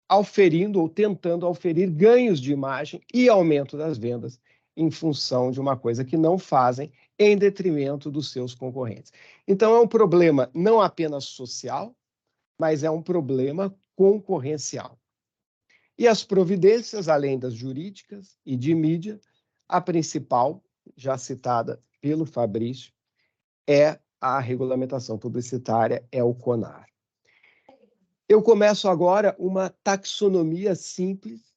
auferindo ou tentando auferir ganhos de imagem e aumento das vendas em função de uma coisa que não fazem em detrimento dos seus concorrentes. Então, é um problema não apenas social, mas é um problema concorrencial. E as providências, além das jurídicas e de mídia, a principal, já citada pelo Fabrício, é a regulamentação publicitária, é o CONAR. Eu começo agora uma taxonomia simples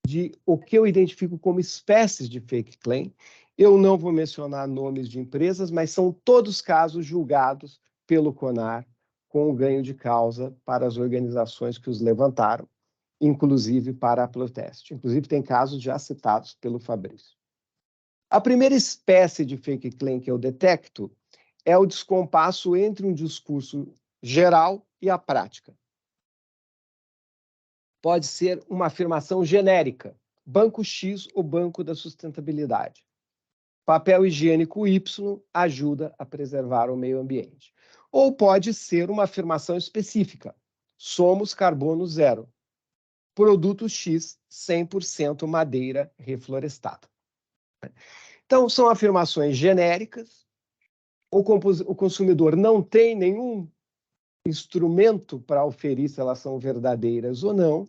de o que eu identifico como espécies de fake claim. Eu não vou mencionar nomes de empresas, mas são todos casos julgados pelo CONAR com o ganho de causa para as organizações que os levantaram, inclusive para a Proteste. Inclusive, tem casos já citados pelo Fabrício. A primeira espécie de fake claim que eu detecto é o descompasso entre um discurso geral e a prática. Pode ser uma afirmação genérica, banco X ou banco da sustentabilidade. Papel higiênico Y ajuda a preservar o meio ambiente. Ou pode ser uma afirmação específica, somos carbono zero. Produto X, 100% madeira reflorestada. Então, são afirmações genéricas, o consumidor não tem nenhum instrumento para oferir se elas são verdadeiras ou não,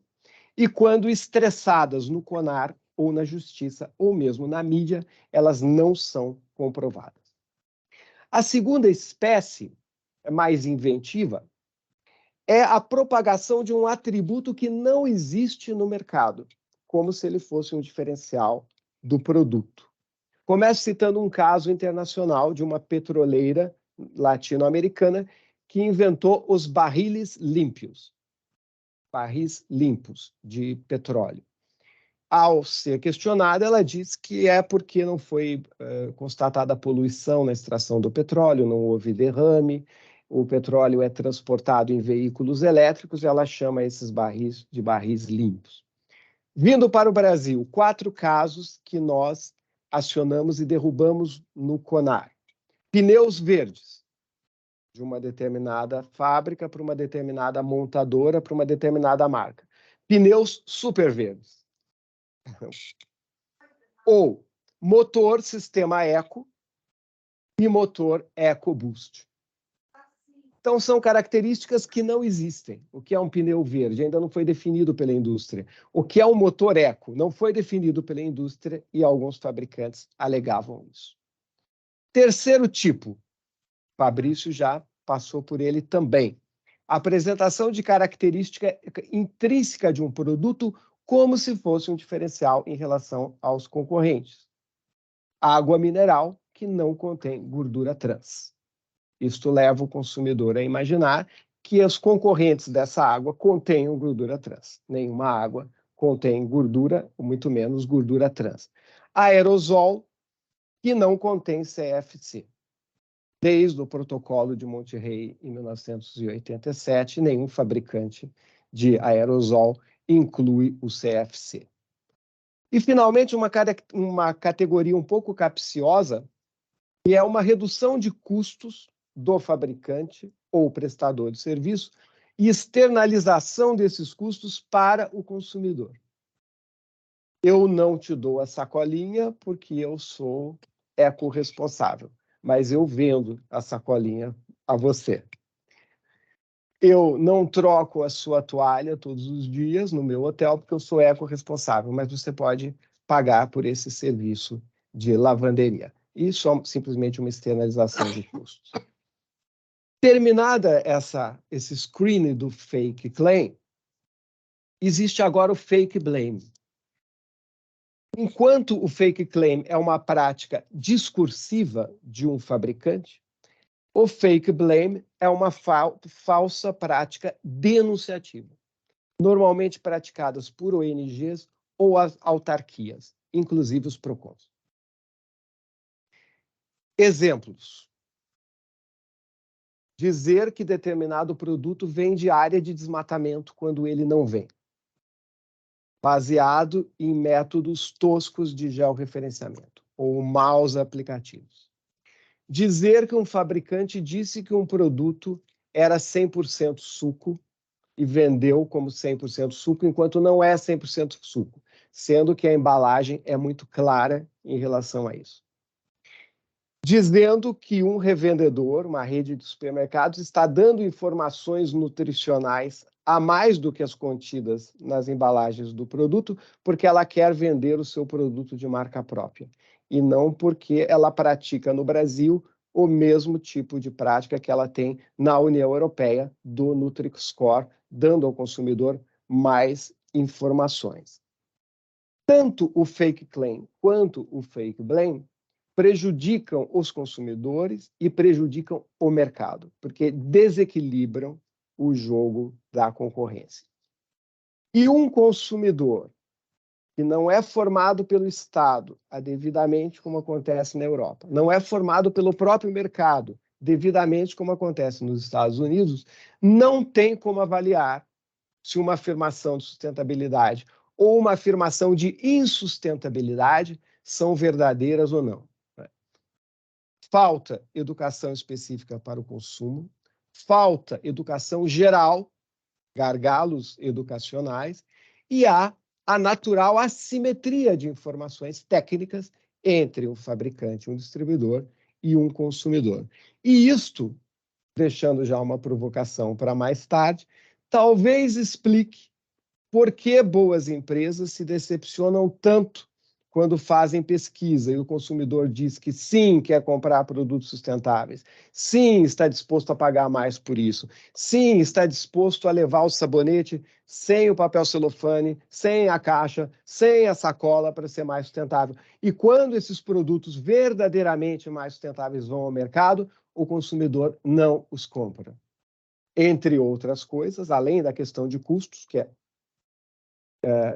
e quando estressadas no CONAR ou na justiça, ou mesmo na mídia, elas não são comprovadas. A segunda espécie, mais inventiva, é a propagação de um atributo que não existe no mercado, como se ele fosse um diferencial do produto. Começo citando um caso internacional de uma petroleira latino-americana que inventou os barris limpos de petróleo. Ao ser questionada, ela disse que é porque não foi constatada poluição na extração do petróleo, não houve derrame, o petróleo é transportado em veículos elétricos, e ela chama esses barris de barris limpos. Vindo para o Brasil, 4 casos que nós acionamos e derrubamos no CONAR. Pneus verdes, de uma determinada fábrica para uma determinada montadora, para uma determinada marca. Pneus super verdes. Ou motor sistema Eco e motor EcoBoost. Então, são características que não existem. O que é um pneu verde ainda não foi definido pela indústria. O que é um motor Eco não foi definido pela indústria e alguns fabricantes alegavam isso. Terceiro tipo, Fabrício já passou por ele também. A apresentação de característica intrínseca de um produto como se fosse um diferencial em relação aos concorrentes. Água mineral que não contém gordura trans. Isto leva o consumidor a imaginar que os concorrentes dessa água contenham gordura trans. Nenhuma água contém gordura, ou muito menos gordura trans. Aerosol que não contém CFC. Desde o protocolo de Monterrey, em 1987, nenhum fabricante de aerosol inclui o CFC. E, finalmente, uma categoria um pouco capciosa, que é uma redução de custos do fabricante ou prestador de serviço e externalização desses custos para o consumidor. Eu não te dou a sacolinha porque eu sou ecorresponsável, mas eu vendo a sacolinha a você. Eu não troco a sua toalha todos os dias no meu hotel porque eu sou ecorresponsável, mas você pode pagar por esse serviço de lavanderia. Isso é simplesmente uma externalização de custos. Terminada esse screen do fake claim, existe agora o fake blame. Enquanto o fake claim é uma prática discursiva de um fabricante, o fake blame é uma falsa prática denunciativa, normalmente praticadas por ONGs ou as autarquias, inclusive os PROCONs. Exemplos. Dizer que determinado produto vem de área de desmatamento quando ele não vem, baseado em métodos toscos de georreferenciamento ou maus aplicativos. Dizer que um fabricante disse que um produto era 100% suco e vendeu como 100% suco, enquanto não é 100% suco, sendo que a embalagem é muito clara em relação a isso. Dizendo que um revendedor, uma rede de supermercados, está dando informações nutricionais a mais do que as contidas nas embalagens do produto, porque ela quer vender o seu produto de marca própria, e não porque ela pratica no Brasil o mesmo tipo de prática que ela tem na União Europeia, do Nutri-Score, dando ao consumidor mais informações. Tanto o fake claim quanto o fake blame prejudicam os consumidores e prejudicam o mercado, porque desequilibram o jogo da concorrência. E um consumidor que não é formado pelo Estado, devidamente, como acontece na Europa, não é formado pelo próprio mercado, devidamente, como acontece nos Estados Unidos, não tem como avaliar se uma afirmação de sustentabilidade ou uma afirmação de insustentabilidade são verdadeiras ou não. Falta educação específica para o consumo, falta educação geral, gargalos educacionais, e há a natural assimetria de informações técnicas entre um fabricante, um distribuidor e um consumidor. E isto deixando já uma provocação para mais tarde, talvez explique por que boas empresas se decepcionam tanto quando fazem pesquisa e o consumidor diz que sim, quer comprar produtos sustentáveis, sim, está disposto a pagar mais por isso, sim, está disposto a levar o sabonete sem o papel celofane, sem a caixa, sem a sacola para ser mais sustentável. E quando esses produtos verdadeiramente mais sustentáveis vão ao mercado, o consumidor não os compra. Entre outras coisas, além da questão de custos, que é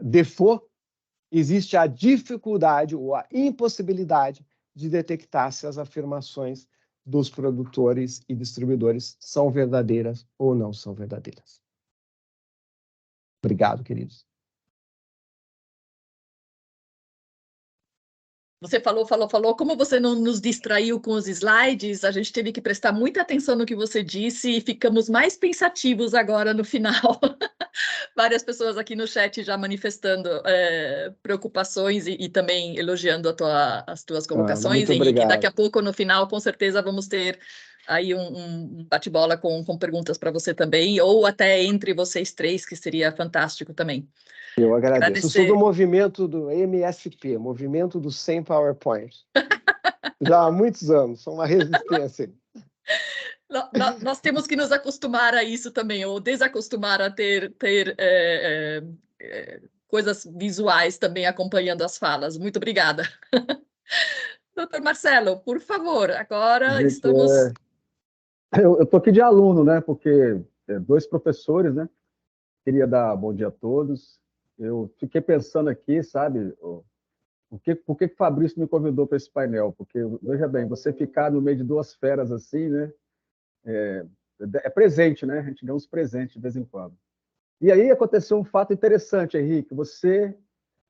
default, existe a dificuldade ou a impossibilidade de detectar se as afirmações dos produtores e distribuidores são verdadeiras ou não são verdadeiras. Obrigado, queridos. Você falou. Como você não nos distraiu com os slides, a gente teve que prestar muita atenção no que você disse e ficamos mais pensativos agora no final. Várias pessoas aqui no chat já manifestando preocupações e também elogiando as tuas colocações. Muito obrigado. E daqui a pouco, no final, com certeza, vamos ter aí um bate-bola com perguntas para você também, ou até entre vocês três, que seria fantástico também. Eu agradeço. Eu sou do movimento do MSP, movimento do 100 PowerPoint. Já há muitos anos, sou uma resistência. Nós temos que nos acostumar a isso também, ou desacostumar a ter coisas visuais também acompanhando as falas. Muito obrigada. Doutor Marcelo, por favor, agora Gente, estamos... Eu estou aqui de aluno, né? Porque dois professores, né? Queria dar bom dia a todos. Eu fiquei pensando aqui, sabe, por que o Fabrício me convidou para esse painel? Porque, veja bem, você ficar no meio de duas feras assim, né? É presente, né? A gente ganha uns presentes de vez em quando. E aí aconteceu um fato interessante, Henrique.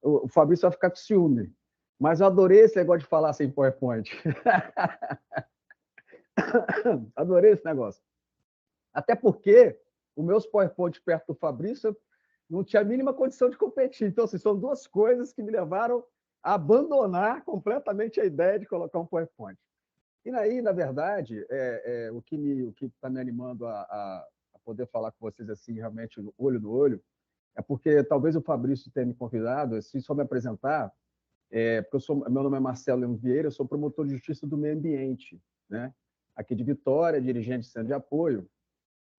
O Fabrício vai ficar com ciúme. Mas eu adorei esse negócio de falar sem PowerPoint. Adorei esse negócio. Até porque os meus PowerPoint perto do Fabrício não tinha a mínima condição de competir. Então, assim, são duas coisas que me levaram a abandonar completamente a ideia de colocar um PowerPoint. E aí, na verdade, o que está me animando a poder falar com vocês assim, realmente, olho no olho, é porque talvez o Fabrício tenha me convidado, assim, só me apresentar, porque meu nome é Marcelo Leão Vieira, eu sou promotor de justiça do meio ambiente, né? Aqui de Vitória, dirigente de centro de apoio.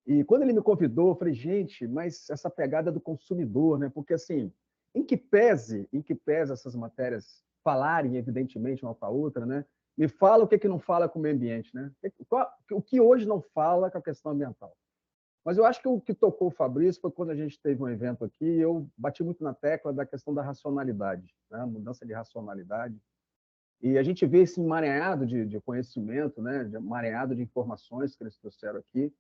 E quando ele me convidou, eu falei, gente, mas essa pegada do consumidor, né? Porque, assim, em que pese essas matérias falarem, evidentemente, uma com a outra, né? Me fala o que não fala com o meio ambiente, né? O que hoje não fala com a questão ambiental. Mas eu acho que o que tocou o Fabrício foi quando a gente teve um evento aqui, eu bati muito na tecla da questão da racionalidade, né? A mudança de racionalidade. E a gente vê esse emaranhado de conhecimento, né? De emaranhado de informações que eles trouxeram aqui.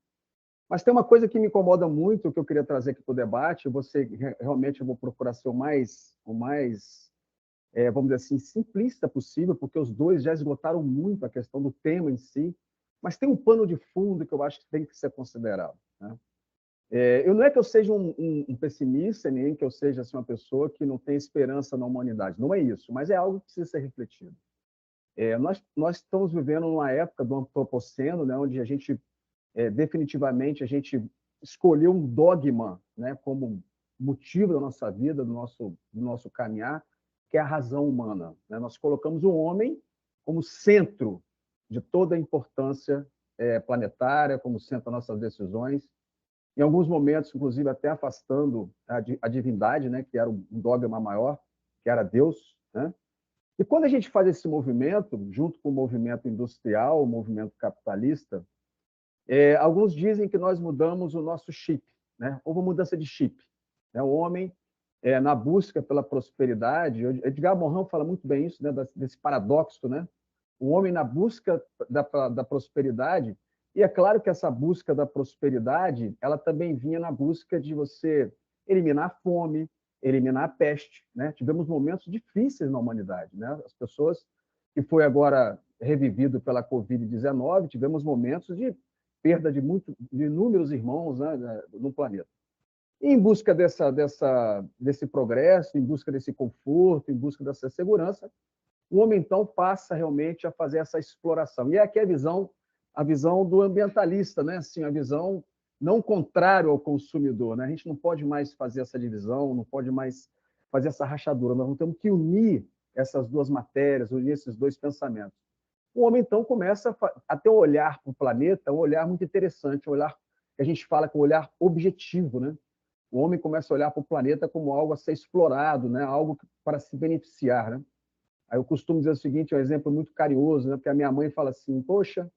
Mas tem uma coisa que me incomoda muito, que eu queria trazer aqui para o debate. Realmente eu vou procurar ser o mais vamos dizer assim, simplista possível, porque os dois já esgotaram muito a questão do tema em si, mas tem um pano de fundo que eu acho que tem que ser considerado, né? Não é que eu seja um pessimista, nem que eu seja assim, uma pessoa que não tem esperança na humanidade. Não é isso, mas é algo que precisa ser refletido. Nós estamos vivendo numa época do antropoceno, né, onde a gente definitivamente a gente escolheu um dogma, né, como motivo da nossa vida, do nosso caminhar, que é a razão humana, né? Nós colocamos o homem como centro de toda a importância planetária, como centro das nossas decisões, em alguns momentos, inclusive, até afastando a divindade, né, que era um dogma maior, que era Deus, né? E quando a gente faz esse movimento, junto com o movimento industrial, o movimento capitalista, alguns dizem que nós mudamos o nosso chip, né? Houve uma mudança de chip, né? O homem, na busca pela prosperidade, Edgar Morin fala muito bem isso, né? Desse paradoxo, né? O homem na busca da prosperidade, e é claro que essa busca da prosperidade, ela também vinha na busca de você eliminar a fome, eliminar a peste, né? Tivemos momentos difíceis na humanidade, né? As pessoas que foi agora revivido pela Covid-19, tivemos momentos de perda de inúmeros irmãos, né, no planeta. E em busca desse progresso, em busca desse conforto, em busca dessa segurança, o homem, então, passa realmente a fazer essa exploração. E aqui a visão a visão do ambientalista, né? Assim, a visão não contrário ao consumidor, né? A gente não pode mais fazer essa divisão, não pode mais fazer essa rachadura. Nós não temos que unir essas duas matérias, unir esses dois pensamentos. O homem, então, começa a ter um olhar para o planeta, um olhar muito interessante, um olhar que a gente fala que é um olhar objetivo, né? O homem começa a olhar para o planeta como algo a ser explorado, né? Algo para se beneficiar, né? Aí eu costumo dizer o seguinte, é um exemplo muito carinhoso, né? Porque a minha mãe fala assim, poxa,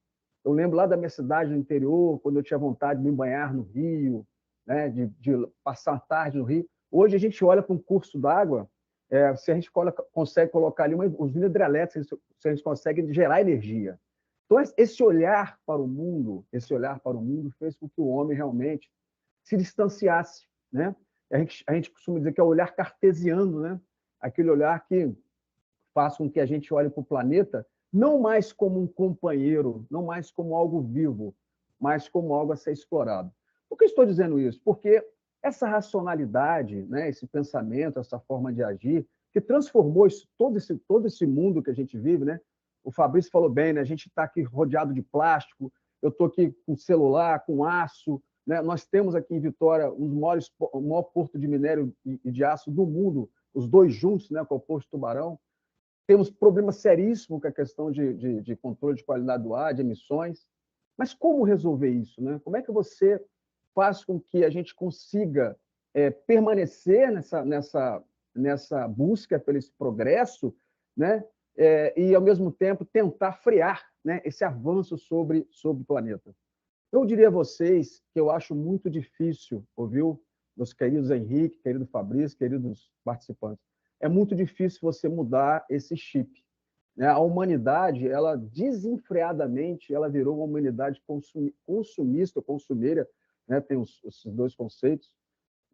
eu lembro lá da minha cidade no interior, quando eu tinha vontade de me banhar no rio, né? de passar a tarde no rio. Hoje a gente olha para um curso d'água, se a gente consegue colocar ali os hidrelétricos, se a gente consegue gerar energia. Então, esse olhar para o mundo, fez com que o homem realmente se distanciasse, né? A gente costuma dizer que é o olhar cartesiano, né? Aquele olhar que faz com que a gente olhe para o planeta não mais como um companheiro, não mais como algo vivo, mas como algo a ser explorado. Por que estou dizendo isso? Porque essa racionalidade, né, esse pensamento, essa forma de agir, que transformou todo esse mundo que a gente vive, né? O Fabrício falou bem, né? A gente está aqui rodeado de plástico, eu estou aqui com celular, com aço, né? Nós temos aqui em Vitória o maior porto de minério e de aço do mundo, os dois juntos, né, com o Porto Tubarão. Temos problemas seríssimos com a questão de controle de qualidade do ar, de emissões. Mas como resolver isso, né? Como é que você faz com que a gente consiga permanecer nessa busca pelo esse progresso, né? E, ao mesmo tempo, tentar frear, né, esse avanço sobre o planeta? Eu diria a vocês que eu acho muito difícil, ouviu, meus queridos Henrique, querido Fabrício, queridos participantes, é muito difícil você mudar esse chip, né? A humanidade, ela desenfreadamente, ela virou uma humanidade consumista, consumeira, né? Tem esses dois conceitos,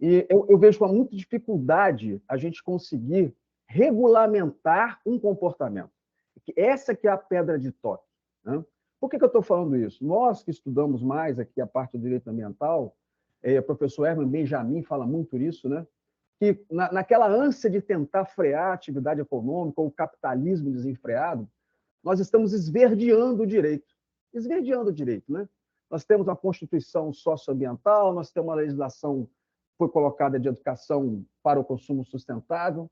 e eu vejo com muita dificuldade a gente conseguir regulamentar um comportamento. Essa que é a pedra de toque, né? Por que eu estou falando isso? Nós que estudamos mais aqui a parte do direito ambiental, o professor Herman Benjamin fala muito isso, né? Que naquela ânsia de tentar frear a atividade econômica ou o capitalismo desenfreado, nós estamos esverdeando o direito. Esverdeando o direito, né? Nós temos uma Constituição socioambiental, nós temos uma legislação que foi colocada de educação para o consumo sustentável,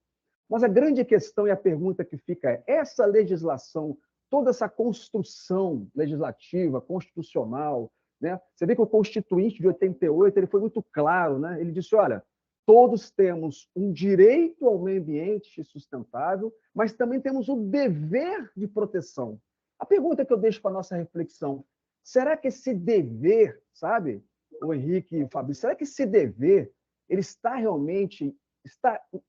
mas a grande questão e a pergunta que fica é, essa legislação, toda essa construção legislativa, constitucional, né? Você vê que o Constituinte de 88 ele foi muito claro, né? Ele disse, olha, todos temos um direito ao meio ambiente sustentável, mas também temos o dever de proteção. A pergunta que eu deixo para a nossa reflexão, será que esse dever, sabe, o Henrique e o Fabrício, será que esse dever, ele está realmente...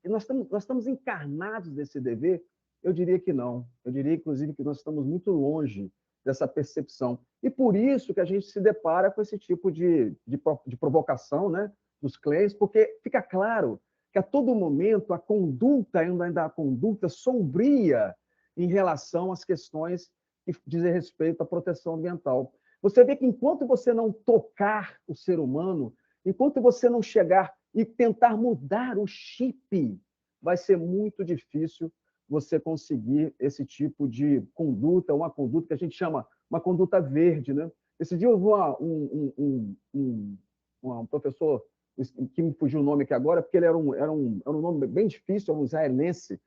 nós estamos encarnados desse dever? Eu diria que não. Eu diria, inclusive, que nós estamos muito longe dessa percepção. E por isso que a gente se depara com esse tipo de provocação, né, dos claims, porque fica claro que a todo momento a conduta, ainda a conduta sombria em relação às questões que dizem respeito à proteção ambiental. Você vê que enquanto você não tocar o ser humano, enquanto você não chegar e tentar mudar o chip, vai ser muito difícil você conseguir esse tipo de conduta, uma conduta que a gente chama uma conduta verde, né? Esse dia eu vi um professor, que me fugiu o nome aqui agora, porque ele era um nome bem difícil, era um israelense.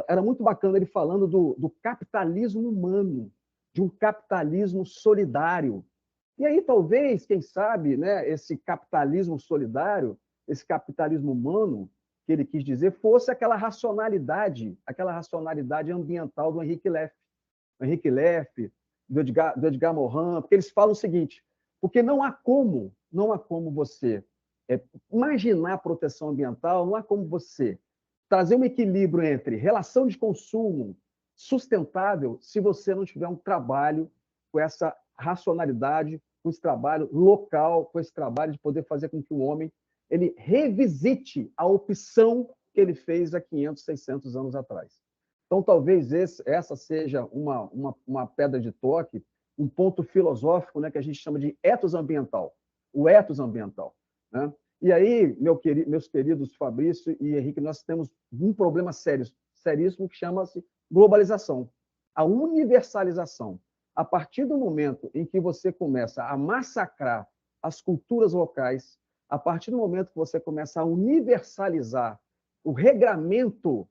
Era muito bacana ele falando do capitalismo humano, de um capitalismo solidário. E aí, talvez, quem sabe, né, esse capitalismo solidário, esse capitalismo humano, que ele quis dizer, fosse aquela racionalidade ambiental do Henrique Leff. Do Henrique Leff, do Edgar Morin, porque eles falam o seguinte, porque não há como você imaginar a proteção ambiental, não há como você trazer um equilíbrio entre relação de consumo sustentável se você não tiver um trabalho com essa racionalidade, com esse trabalho local, com esse trabalho de poder fazer com que o homem ele revisite a opção que ele fez há 500, 600 anos atrás. Então, talvez essa seja uma pedra de toque, um ponto filosófico, né, que a gente chama de ethos ambiental, o ethos ambiental, né? E aí, meus queridos Fabrício e Henrique, nós temos um problema seríssimo que chama-se globalização, a universalização. A partir do momento em que você começa a massacrar as culturas locais, a partir do momento que você começa a universalizar o regramento,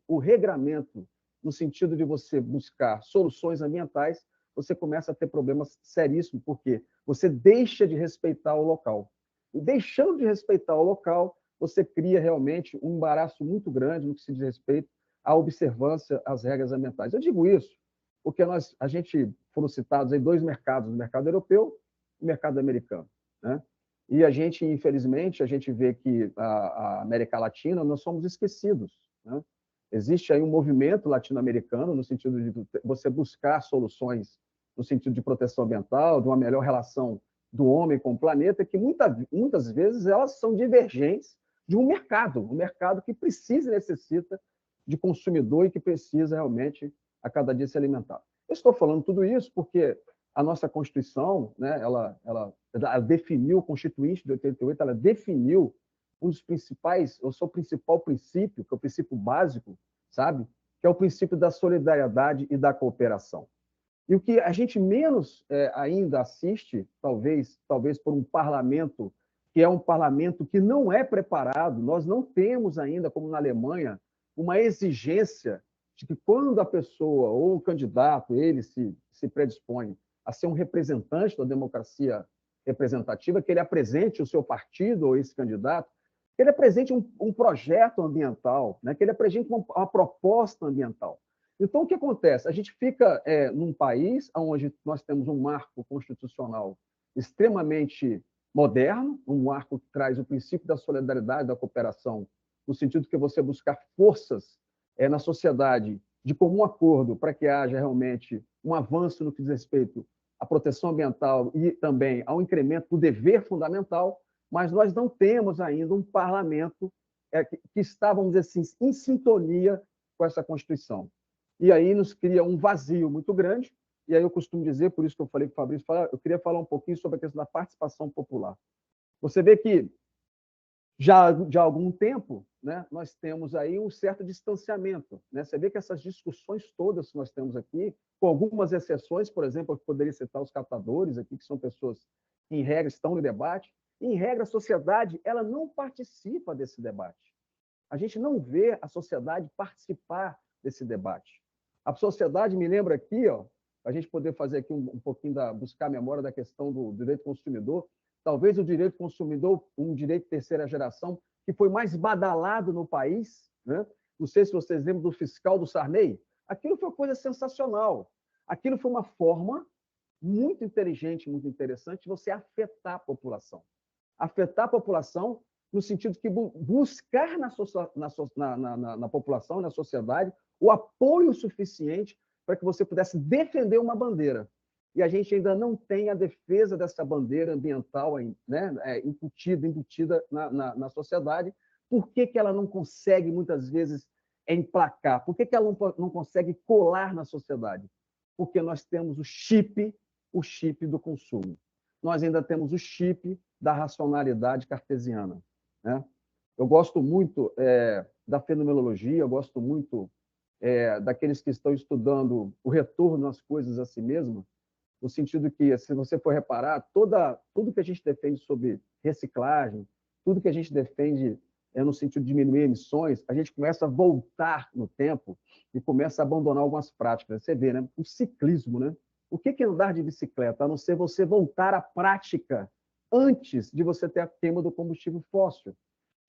no sentido de você buscar soluções ambientais, você começa a ter problemas seríssimos, porque você deixa de respeitar o local. E deixando de respeitar o local, você cria realmente um embaraço muito grande no que se diz respeito à observância às regras ambientais. Eu digo isso porque a gente foram citados aí 2 mercados, o mercado europeu e o mercado americano, né? E a gente, infelizmente, a gente vê que a América Latina, nós somos esquecidos, né? Existe aí um movimento latino-americano no sentido de você buscar soluções no sentido de proteção ambiental, de uma melhor relação do homem com o planeta, que muitas vezes elas são divergentes de um mercado que precisa e necessita de consumidor e que precisa realmente a cada dia se alimentar. Eu estou falando tudo isso porque a nossa Constituição, né, ela definiu, o Constituinte de 88, ela definiu um dos principais, o seu principal princípio, que é o princípio básico, sabe? Que é o princípio da solidariedade e da cooperação. E o que a gente menos ainda assiste, talvez por um parlamento, que é um parlamento que não é preparado, nós não temos ainda, como na Alemanha, uma exigência de que quando a pessoa ou o candidato, ele se predispõe a ser um representante da democracia representativa, que ele apresente o seu partido ou esse candidato, que ele apresente um projeto ambiental, né? Que ele apresente uma proposta ambiental. Então, o que acontece? A gente fica num país onde nós temos um marco constitucional extremamente moderno, um marco que traz o princípio da solidariedade, da cooperação, no sentido que você buscar forças na sociedade de comum acordo para que haja realmente um avanço no que diz respeito à proteção ambiental e também ao incremento do dever fundamental, mas nós não temos ainda um parlamento que está, vamos dizer assim, em sintonia com essa Constituição. E aí nos cria um vazio muito grande, e aí eu costumo dizer, por isso que eu falei com o Fabrício, eu queria falar um pouquinho sobre a questão da participação popular. Você vê que já há algum tempo, né, nós temos aí um certo distanciamento, né? Você vê que essas discussões todas que nós temos aqui, com algumas exceções, por exemplo, eu poderia citar os catadores aqui, que são pessoas que, em regra, estão no debate, e, em regra, a sociedade ela não participa desse debate. A gente não vê a sociedade participar desse debate. A sociedade, me lembra aqui, a gente poder fazer aqui um pouquinho, buscar a memória da questão do direito consumidor, talvez o direito consumidor, um direito de terceira geração, que foi mais badalado no país, né? Não sei se vocês lembram do fiscal do Sarney, aquilo foi uma coisa sensacional. Aquilo foi uma forma muito inteligente, muito interessante de você afetar a população. Afetar a população no sentido que buscar na população, na sociedade, o apoio suficiente para que você pudesse defender uma bandeira. E a gente ainda não tem a defesa dessa bandeira ambiental, né, embutida na sociedade. Por que ela não consegue, muitas vezes, emplacar? Por que ela não consegue colar na sociedade? Porque nós temos o chip do consumo. Nós ainda temos o chip da racionalidade cartesiana, né? Eu gosto muito da fenomenologia, eu gosto muito daqueles que estão estudando o retorno às coisas a si mesmo, no sentido que, se você for reparar, tudo que a gente defende sobre reciclagem, tudo que a gente defende no sentido de diminuir emissões, a gente começa a voltar no tempo e começa a abandonar algumas práticas. Você vê, né? O ciclismo, né? O que é andar de bicicleta? A não ser você voltar à prática antes de você ter a queima do combustível fóssil.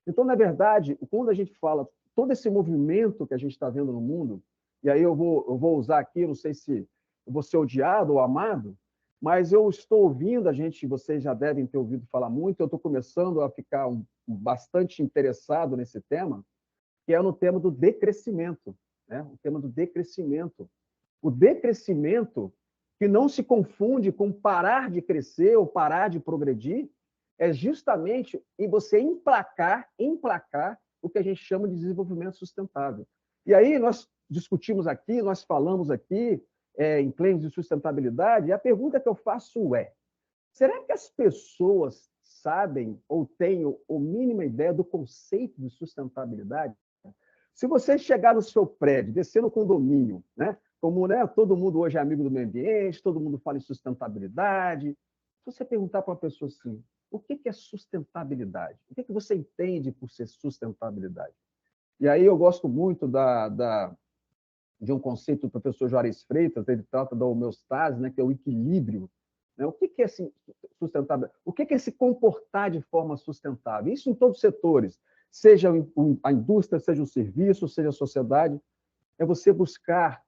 Então, na verdade, quando a gente fala todo esse movimento que a gente está vendo no mundo, e aí eu vou usar aqui, não sei se eu vou ser odiado ou amado, mas eu estou ouvindo, vocês já devem ter ouvido falar muito, eu estou começando a ficar bastante interessado nesse tema, que é no tema do decrescimento, né? O tema do decrescimento. O decrescimento, que não se confunde com parar de crescer ou parar de progredir, é justamente em você emplacar o que a gente chama de desenvolvimento sustentável. E aí nós discutimos aqui, nós falamos aqui em claims de sustentabilidade, e a pergunta que eu faço é: será que as pessoas sabem ou têm a mínima ideia do conceito de sustentabilidade? Se você chegar no seu prédio, descer no condomínio, né, como, né, todo mundo hoje é amigo do meio ambiente, todo mundo fala em sustentabilidade. Se você perguntar para uma pessoa assim, o que é sustentabilidade? O que você entende por ser sustentabilidade? E aí eu gosto muito de um conceito do professor Juarez Freitas, ele trata da homeostase, né, que é o equilíbrio. Né? O que é assim, sustentável? O que é se comportar de forma sustentável? Isso em todos os setores, seja a indústria, seja o serviço, seja a sociedade, é você buscar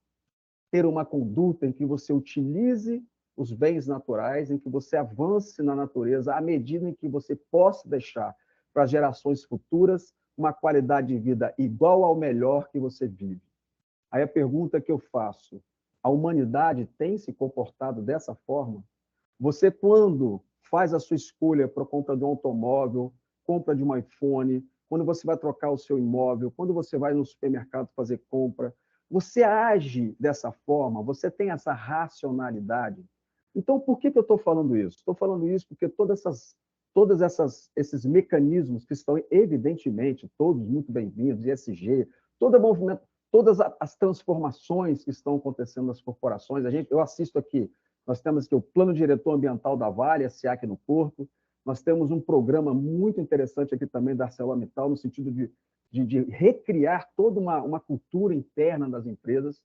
ter uma conduta em que você utilize os bens naturais, em que você avance na natureza à medida em que você possa deixar para as gerações futuras uma qualidade de vida igual ao melhor que você vive. Aí a pergunta que eu faço, a humanidade tem se comportado dessa forma? Você, quando faz a sua escolha para a compra de um automóvel, compra de um iPhone, quando você vai trocar o seu imóvel, quando você vai no supermercado fazer compra, você age dessa forma? Você tem essa racionalidade? Então, por que eu estou falando isso? Estou falando isso porque todos esses mecanismos que estão, evidentemente, todos muito bem-vindos, ESG, todo movimento, todas as transformações que estão acontecendo nas corporações. Eu assisto aqui, nós temos aqui o Plano Diretor Ambiental da Vale, SA aqui no Porto, nós temos um programa muito interessante aqui também da ArcelorMittal, no sentido de recriar toda uma cultura interna das empresas.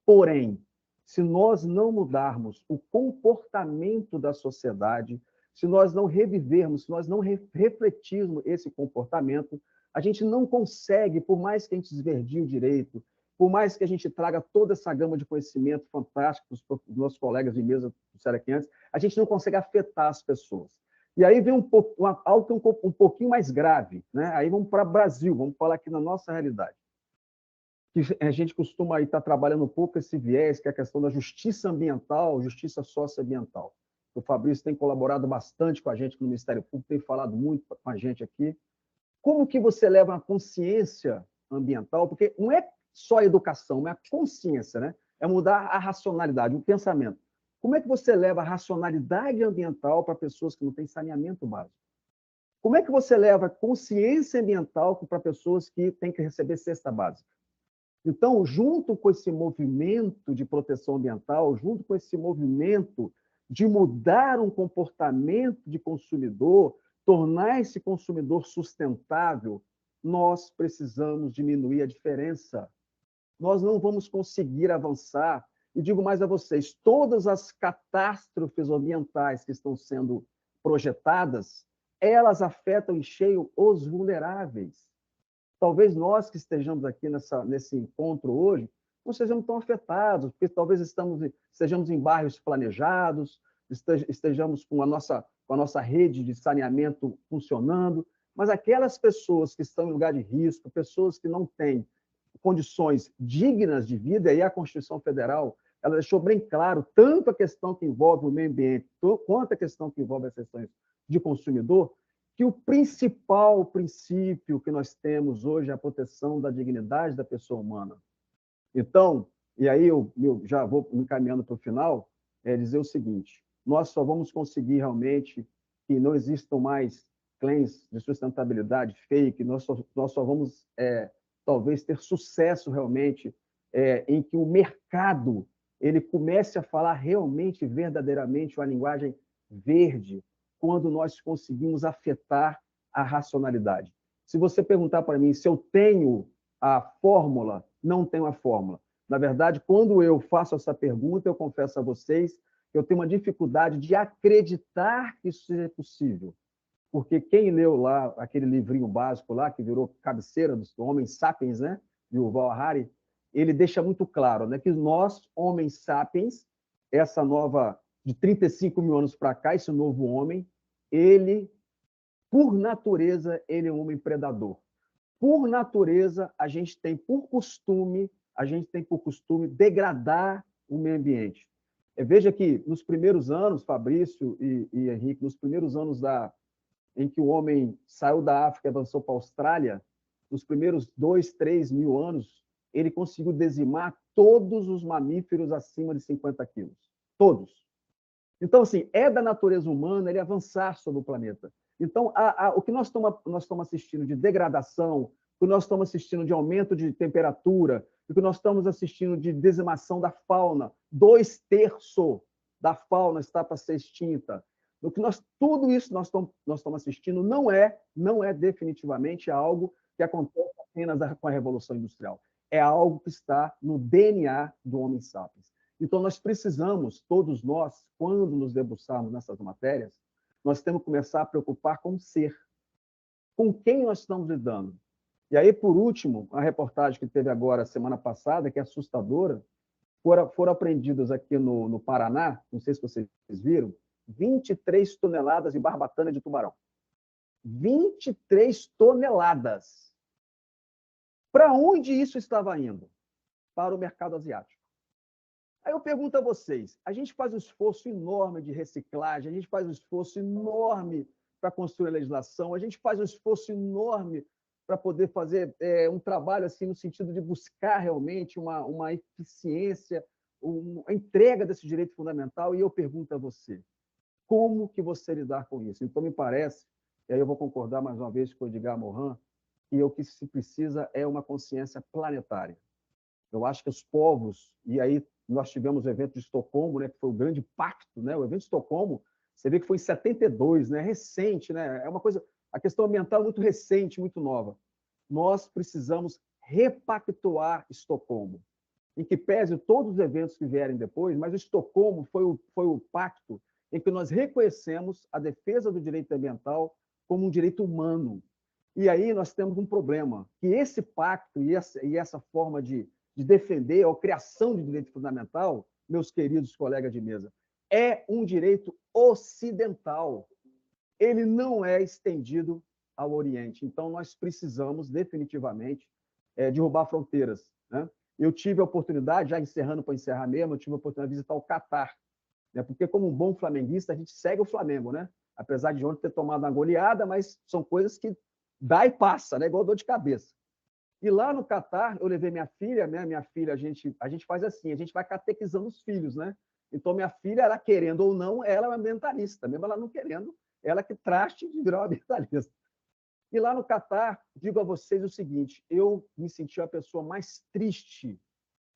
Porém, se nós não mudarmos o comportamento da sociedade, se nós não revivermos, se nós não refletirmos esse comportamento, a gente não consegue, por mais que a gente esverdie o direito, por mais que a gente traga toda essa gama de conhecimento fantástico dos nossos colegas de mesa disseram aqui antes, a gente não consegue afetar as pessoas. E aí vem algo um pouquinho mais grave, né? Aí vamos para o Brasil, vamos falar aqui na nossa realidade. Que a gente costuma estar trabalhando um pouco esse viés, que é a questão da justiça ambiental, justiça socioambiental. O Fabrício tem colaborado bastante com a gente no Ministério Público, tem falado muito com a gente aqui. Como que você leva a consciência ambiental? Porque não é só a educação, é a consciência, né? É mudar a racionalidade, o pensamento. Como é que você leva a racionalidade ambiental para pessoas que não têm saneamento básico? Como é que você leva a consciência ambiental para pessoas que têm que receber cesta básica? Então, junto com esse movimento de proteção ambiental, junto com esse movimento de mudar um comportamento de consumidor, tornar esse consumidor sustentável, nós precisamos diminuir a diferença. Nós não vamos conseguir avançar. E digo mais a vocês, todas as catástrofes ambientais que estão sendo projetadas, elas afetam em cheio os vulneráveis. Talvez nós que estejamos aqui nesse encontro hoje não sejamos tão afetados, porque talvez estejamos em bairros planejados, estejamos com a nossa rede de saneamento funcionando, mas aquelas pessoas que estão em lugar de risco, pessoas que não têm condições dignas de vida, e a Constituição Federal ela deixou bem claro tanto a questão que envolve o meio ambiente, quanto a questão que envolve as questões de consumidor, que o principal princípio que nós temos hoje é a proteção da dignidade da pessoa humana. Então, e aí eu já vou me encaminhando para o final, é dizer o seguinte, nós só vamos conseguir realmente que não existam mais claims de sustentabilidade fake, nós só vamos, talvez, ter sucesso realmente em que o mercado ele comece a falar realmente, verdadeiramente, uma linguagem verde, quando nós conseguimos afetar a racionalidade. Se você perguntar para mim se eu tenho a fórmula, não tenho a fórmula. Na verdade, quando eu faço essa pergunta, eu confesso a vocês que eu tenho uma dificuldade de acreditar que isso seja possível. Porque quem leu lá aquele livrinho básico lá, que virou cabeceira do Homem Sapiens, né, de Yuval Harari, ele deixa muito claro, né, que nós, homens sapiens, essa nova, de 35 mil anos para cá, esse novo homem, ele, por natureza, ele é um homem predador. Por natureza, a gente tem por costume degradar o meio ambiente. Veja que nos primeiros anos, Fabrício e Henrique, nos primeiros anos em que o homem saiu da África e avançou para a Austrália, nos primeiros 2, 3 mil anos, ele conseguiu dizimar todos os mamíferos acima de 50 quilos. Todos. Então, assim, é da natureza humana ele avançar sobre o planeta. Então, o que nós estamos assistindo de degradação, o que nós estamos assistindo de aumento de temperatura, o que nós estamos assistindo de dizimação da fauna, 2/3 da fauna está para ser extinta. Tudo isso nós estamos assistindo não é definitivamente algo que acontece apenas com a Revolução Industrial. É algo que está no DNA do Homo sapiens. Então, nós precisamos, todos nós, quando nos debruçarmos nessas matérias, nós temos que começar a preocupar com o ser. Com quem nós estamos lidando? E aí, por último, a reportagem que teve agora, semana passada, que é assustadora, foram apreendidos aqui no Paraná, não sei se vocês viram, 23 toneladas de barbatana de tubarão. 23 toneladas. Para onde isso estava indo? Para o mercado asiático. Aí eu pergunto a vocês, a gente faz um esforço enorme de reciclagem, a gente faz um esforço enorme para construir a legislação, a gente faz um esforço enorme para poder fazer um trabalho assim no sentido de buscar realmente uma eficiência, a entrega desse direito fundamental, e eu pergunto a você, como que você lidar com isso? Então, me parece, e aí eu vou concordar mais uma vez com o Edgar Morin, que o que se precisa é uma consciência planetária. Eu acho que os povos, e aí nós tivemos o evento de Estocolmo, né, que foi o grande pacto, né? O evento de Estocolmo, você vê que foi em 72, né? Recente, né? É uma coisa, a questão ambiental é muito recente, muito nova. Nós precisamos repactuar Estocolmo, em que pese todos os eventos que vierem depois, mas o Estocolmo foi o pacto em que nós reconhecemos a defesa do direito ambiental como um direito humano. E aí nós temos um problema, que esse pacto e essa forma de defender a criação de direito fundamental, meus queridos colegas de mesa, é um direito ocidental. Ele não é estendido ao Oriente. Então, nós precisamos definitivamente derrubar fronteiras, né? Eu tive a oportunidade, já encerrando para encerrar mesmo, eu tive a oportunidade de visitar o Catar, né? Porque, como um bom flamenguista, a gente segue o Flamengo, né? Apesar de ontem ter tomado uma goleada, mas são coisas que dá e passa, né? Igual dor de cabeça. E lá no Catar, eu levei minha filha, né? Minha filha, a gente faz assim, a gente vai catequizando os filhos, né? Então, minha filha, ela querendo ou não, ela é uma ambientalista, mesmo ela não querendo, ela que traste de virar uma ambientalista. E lá no Catar, digo a vocês o seguinte, eu me senti a pessoa mais triste,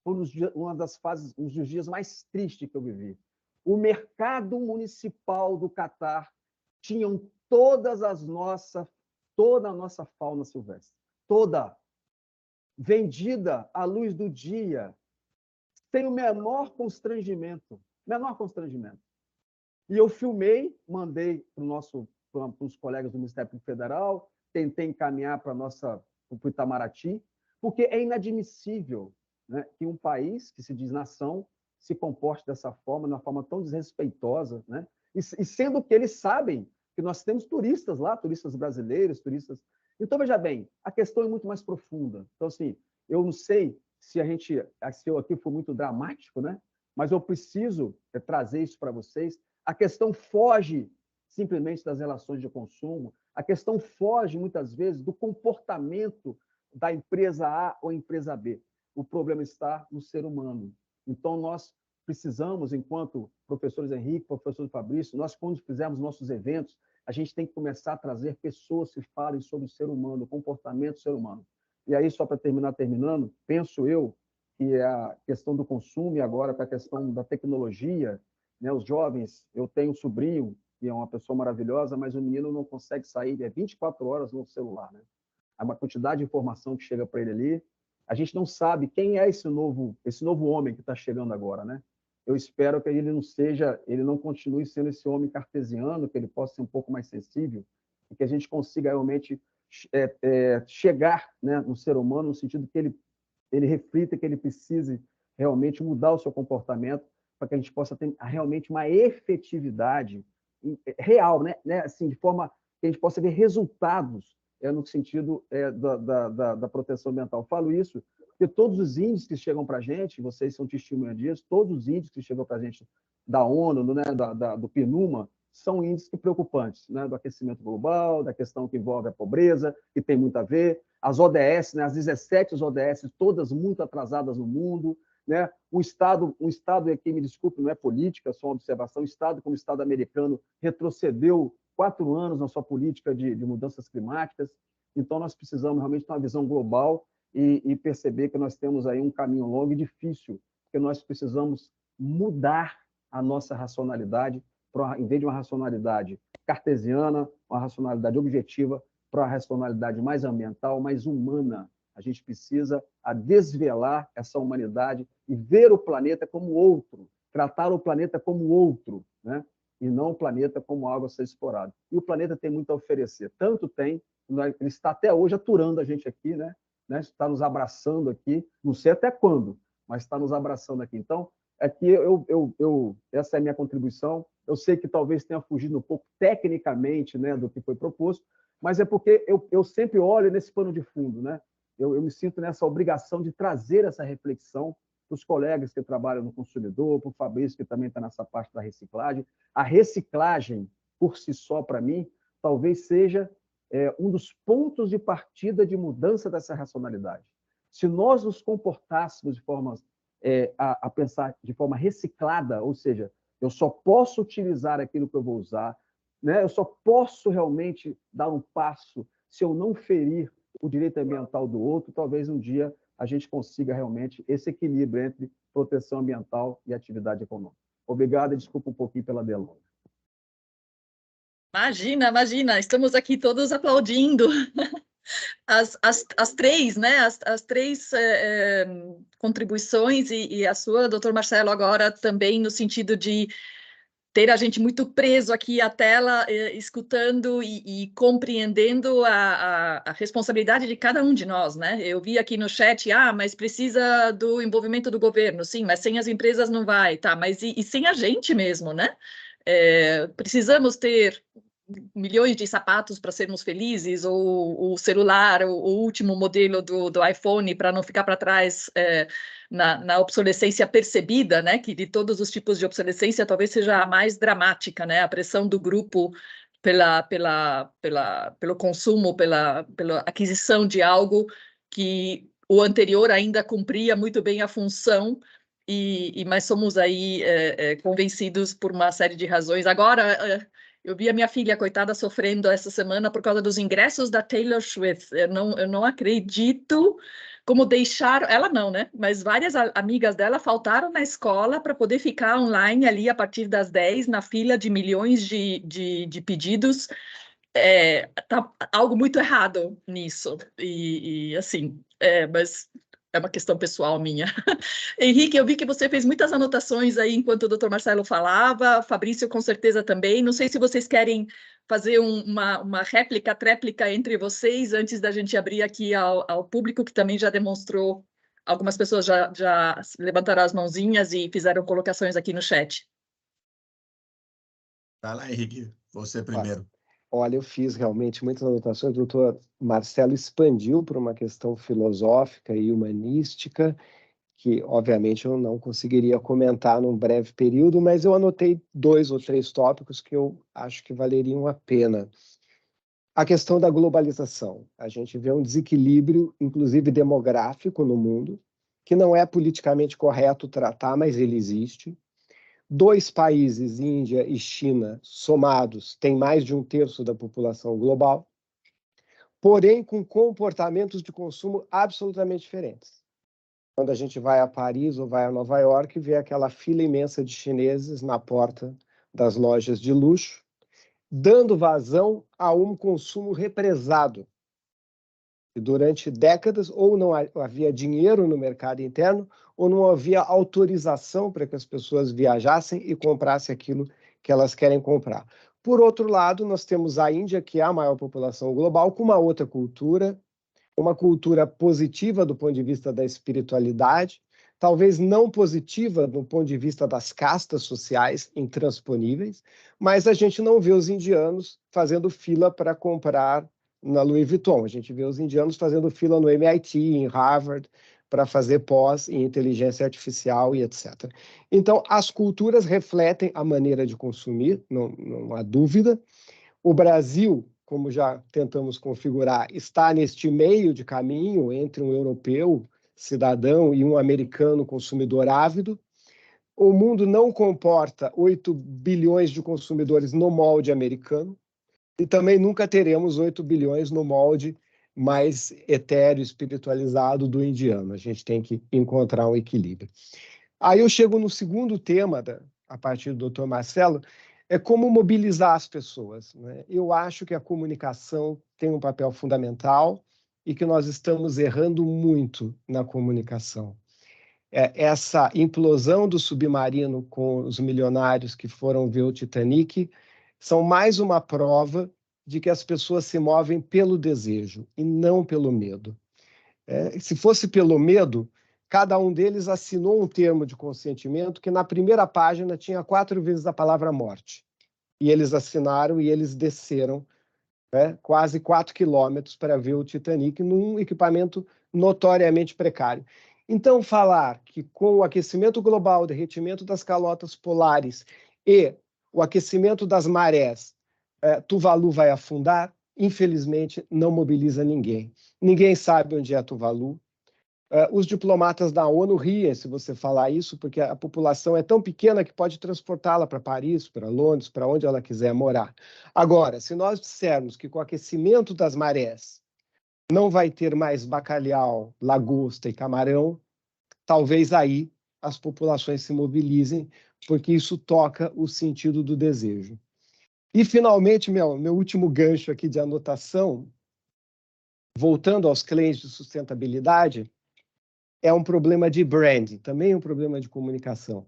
foi uma das fases, um dos dias mais tristes que eu vivi. O mercado municipal do Catar tinham toda a nossa fauna silvestre, toda, vendida à luz do dia, sem o menor constrangimento. E eu filmei, mandei para os colegas do Ministério Público Federal, tentei encaminhar para o Itamaraty, porque é inadmissível, né, que um país que se diz nação se comporte dessa forma, de uma forma tão desrespeitosa, né? E sendo que eles sabem que nós temos turistas lá, turistas brasileiros, turistas... Então, veja bem, a questão é muito mais profunda. Então, assim, eu não sei se eu aqui fui muito dramático, né? Mas eu preciso trazer isso para vocês. A questão foge simplesmente das relações de consumo, a questão foge, muitas vezes, do comportamento da empresa A ou empresa B. O problema está no ser humano. Então, nós precisamos, enquanto professores Henrique, professor Fabrício, nós, quando fizermos nossos eventos, a gente tem que começar a trazer pessoas que falem sobre o ser humano, o comportamento do ser humano. E aí, só para terminando, penso eu que a questão do consumo e agora com a questão da tecnologia, né, os jovens, eu tenho um sobrinho, que é uma pessoa maravilhosa, mas o menino não consegue sair, 24 horas no celular, né? Há uma quantidade de informação que chega para ele ali. A gente não sabe quem é esse novo homem que está chegando agora, né? Eu espero que ele não continue sendo esse homem cartesiano, que ele possa ser um pouco mais sensível e que a gente consiga realmente chegar, né, no ser humano no sentido que ele reflita, que ele precise realmente mudar o seu comportamento para que a gente possa ter realmente uma efetividade real, né? Assim, de forma que a gente possa ver resultados no sentido da proteção ambiental. Falo isso porque todos os índices que chegam para a gente, vocês são testemunhas disso, todos os índices que chegam para a gente da ONU, né, do PNUMA, são índices preocupantes, né, do aquecimento global, da questão que envolve a pobreza, que tem muito a ver, as ODS, né, as 17 ODS, todas muito atrasadas no mundo, né? Um Estado, e aqui me desculpe, não é política, é só uma observação, o Estado, como o Estado americano, retrocedeu 4 anos na sua política de mudanças climáticas. Então, nós precisamos realmente ter uma visão global e perceber que nós temos aí um caminho longo e difícil, porque nós precisamos mudar a nossa racionalidade, em vez de uma racionalidade cartesiana, uma racionalidade objetiva, para uma racionalidade mais ambiental, mais humana. A gente precisa desvelar essa humanidade e ver o planeta como outro, tratar o planeta como outro, né? E não o planeta como algo a ser explorado. E o planeta tem muito a oferecer. Tanto tem, ele está até hoje aturando a gente aqui, né? Está nos abraçando aqui, não sei até quando, mas está nos abraçando aqui. Então, aqui essa é a minha contribuição. Eu sei que talvez tenha fugido um pouco tecnicamente, né, do que foi proposto, mas é porque eu sempre olho nesse pano de fundo, né? Eu me sinto nessa obrigação de trazer essa reflexão para os colegas que trabalham no consumidor, para o Fabrício, que também está nessa parte da reciclagem. A reciclagem, por si só, para mim, talvez seja um dos pontos de partida de mudança dessa racionalidade. Se nós nos comportássemos de forma a pensar de forma reciclada, ou seja, eu só posso utilizar aquilo que eu vou usar, né? Eu só posso realmente dar um passo se eu não ferir o direito ambiental do outro, talvez um dia a gente consiga realmente esse equilíbrio entre proteção ambiental e atividade econômica. Obrigado e desculpa um pouquinho pela delonga. Imagina, imagina, estamos aqui todos aplaudindo. As três, né? As três contribuições e a sua, doutor Marcelo, agora também no sentido de ter a gente muito preso aqui à tela, escutando e compreendendo a responsabilidade de cada um de nós, né? Eu vi aqui no chat, mas precisa do envolvimento do governo, sim, mas sem as empresas não vai, tá? Mas e sem a gente mesmo, né? Precisamos ter milhões de sapatos para sermos felizes, ou o celular, o último modelo do iPhone para não ficar para trás na obsolescência percebida, né? Que de todos os tipos de obsolescência talvez seja a mais dramática, né? A pressão do grupo pelo consumo, pela aquisição de algo que o anterior ainda cumpria muito bem a função, mas somos aí convencidos por uma série de razões. Agora, eu vi a minha filha, coitada, sofrendo essa semana por causa dos ingressos da Taylor Swift. Eu não acredito como deixaram... Ela não, né? Mas várias amigas dela faltaram na escola para poder ficar online ali a partir das 10, na fila de milhões de pedidos. Tá algo muito errado nisso. Assim, mas é uma questão pessoal minha. Henrique, eu vi que você fez muitas anotações aí enquanto o doutor Marcelo falava, Fabrício com certeza também. Não sei se vocês querem fazer uma réplica, tréplica entre vocês, antes da gente abrir aqui ao público, que também já demonstrou, algumas pessoas já levantaram as mãozinhas e fizeram colocações aqui no chat. Vai lá, Henrique, você primeiro. Olha, eu fiz realmente muitas anotações. O doutor Marcelo expandiu para uma questão filosófica e humanística, que, obviamente, eu não conseguiria comentar num breve período, mas eu anotei 2 ou 3 tópicos que eu acho que valeriam a pena. A questão da globalização. A gente vê um desequilíbrio, inclusive demográfico, no mundo, que não é politicamente correto tratar, mas ele existe. 2 países, Índia e China, somados, têm mais de 1/3 da população global, porém com comportamentos de consumo absolutamente diferentes. Quando a gente vai a Paris ou vai a Nova York, vê aquela fila imensa de chineses na porta das lojas de luxo, dando vazão a um consumo represado. E durante décadas, ou não havia dinheiro no mercado interno, ou não havia autorização para que as pessoas viajassem e comprassem aquilo que elas querem comprar. Por outro lado, nós temos a Índia, que é a maior população global, com uma outra cultura, uma cultura positiva do ponto de vista da espiritualidade, talvez não positiva do ponto de vista das castas sociais intransponíveis, mas a gente não vê os indianos fazendo fila para comprar na Louis Vuitton. A gente vê os indianos fazendo fila no MIT, em Harvard, para fazer pós em inteligência artificial e etc. Então, as culturas refletem a maneira de consumir, não há dúvida. O Brasil, como já tentamos configurar, está neste meio de caminho entre um europeu cidadão e um americano consumidor ávido. O mundo não comporta 8 bilhões de consumidores no molde americano, e também nunca teremos 8 bilhões no molde mais etéreo, espiritualizado do indiano. A gente tem que encontrar um equilíbrio. Aí eu chego no segundo tema, a partir do Dr. Marcelo, é como mobilizar as pessoas, né? Eu acho que a comunicação tem um papel fundamental e que nós estamos errando muito na comunicação. Essa implosão do submarino com os milionários que foram ver o Titanic são mais uma prova de que as pessoas se movem pelo desejo e não pelo medo. Se fosse pelo medo, cada um deles assinou um termo de consentimento que na primeira página tinha 4 vezes a palavra morte. E eles assinaram e eles desceram quase 4 quilômetros para ver o Titanic num equipamento notoriamente precário. Então, falar que com o aquecimento global, o derretimento das calotas polares e o aquecimento das marés, Tuvalu vai afundar, infelizmente, não mobiliza ninguém. Ninguém sabe onde é Tuvalu. Os diplomatas da ONU riem se você falar isso, porque a população é tão pequena que pode transportá-la para Paris, para Londres, para onde ela quiser morar. Agora, se nós dissermos que com o aquecimento das marés não vai ter mais bacalhau, lagosta e camarão, talvez aí as populações se mobilizem, porque isso toca o sentido do desejo. E, finalmente, meu último gancho aqui de anotação, voltando aos claims de sustentabilidade, é um problema de branding, também é um problema de comunicação.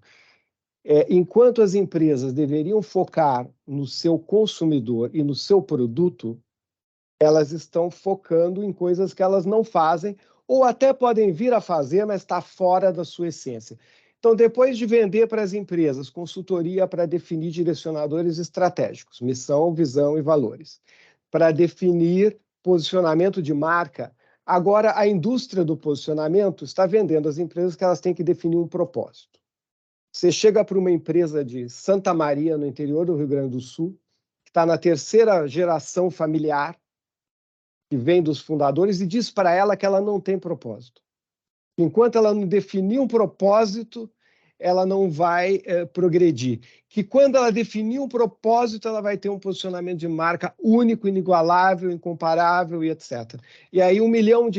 Enquanto as empresas deveriam focar no seu consumidor e no seu produto, elas estão focando em coisas que elas não fazem, ou até podem vir a fazer, mas está fora da sua essência. Então, depois de vender para as empresas consultoria para definir direcionadores estratégicos, missão, visão e valores, para definir posicionamento de marca, agora a indústria do posicionamento está vendendo às empresas que elas têm que definir um propósito. Você chega para uma empresa de Santa Maria, no interior do Rio Grande do Sul, que está na 3ª geração familiar, que vem dos fundadores, e diz para ela que ela não tem propósito. Enquanto ela não definir um propósito, ela não vai progredir. Que quando ela definir um propósito, ela vai ter um posicionamento de marca único, inigualável, incomparável e etc. E aí, R$1 milhão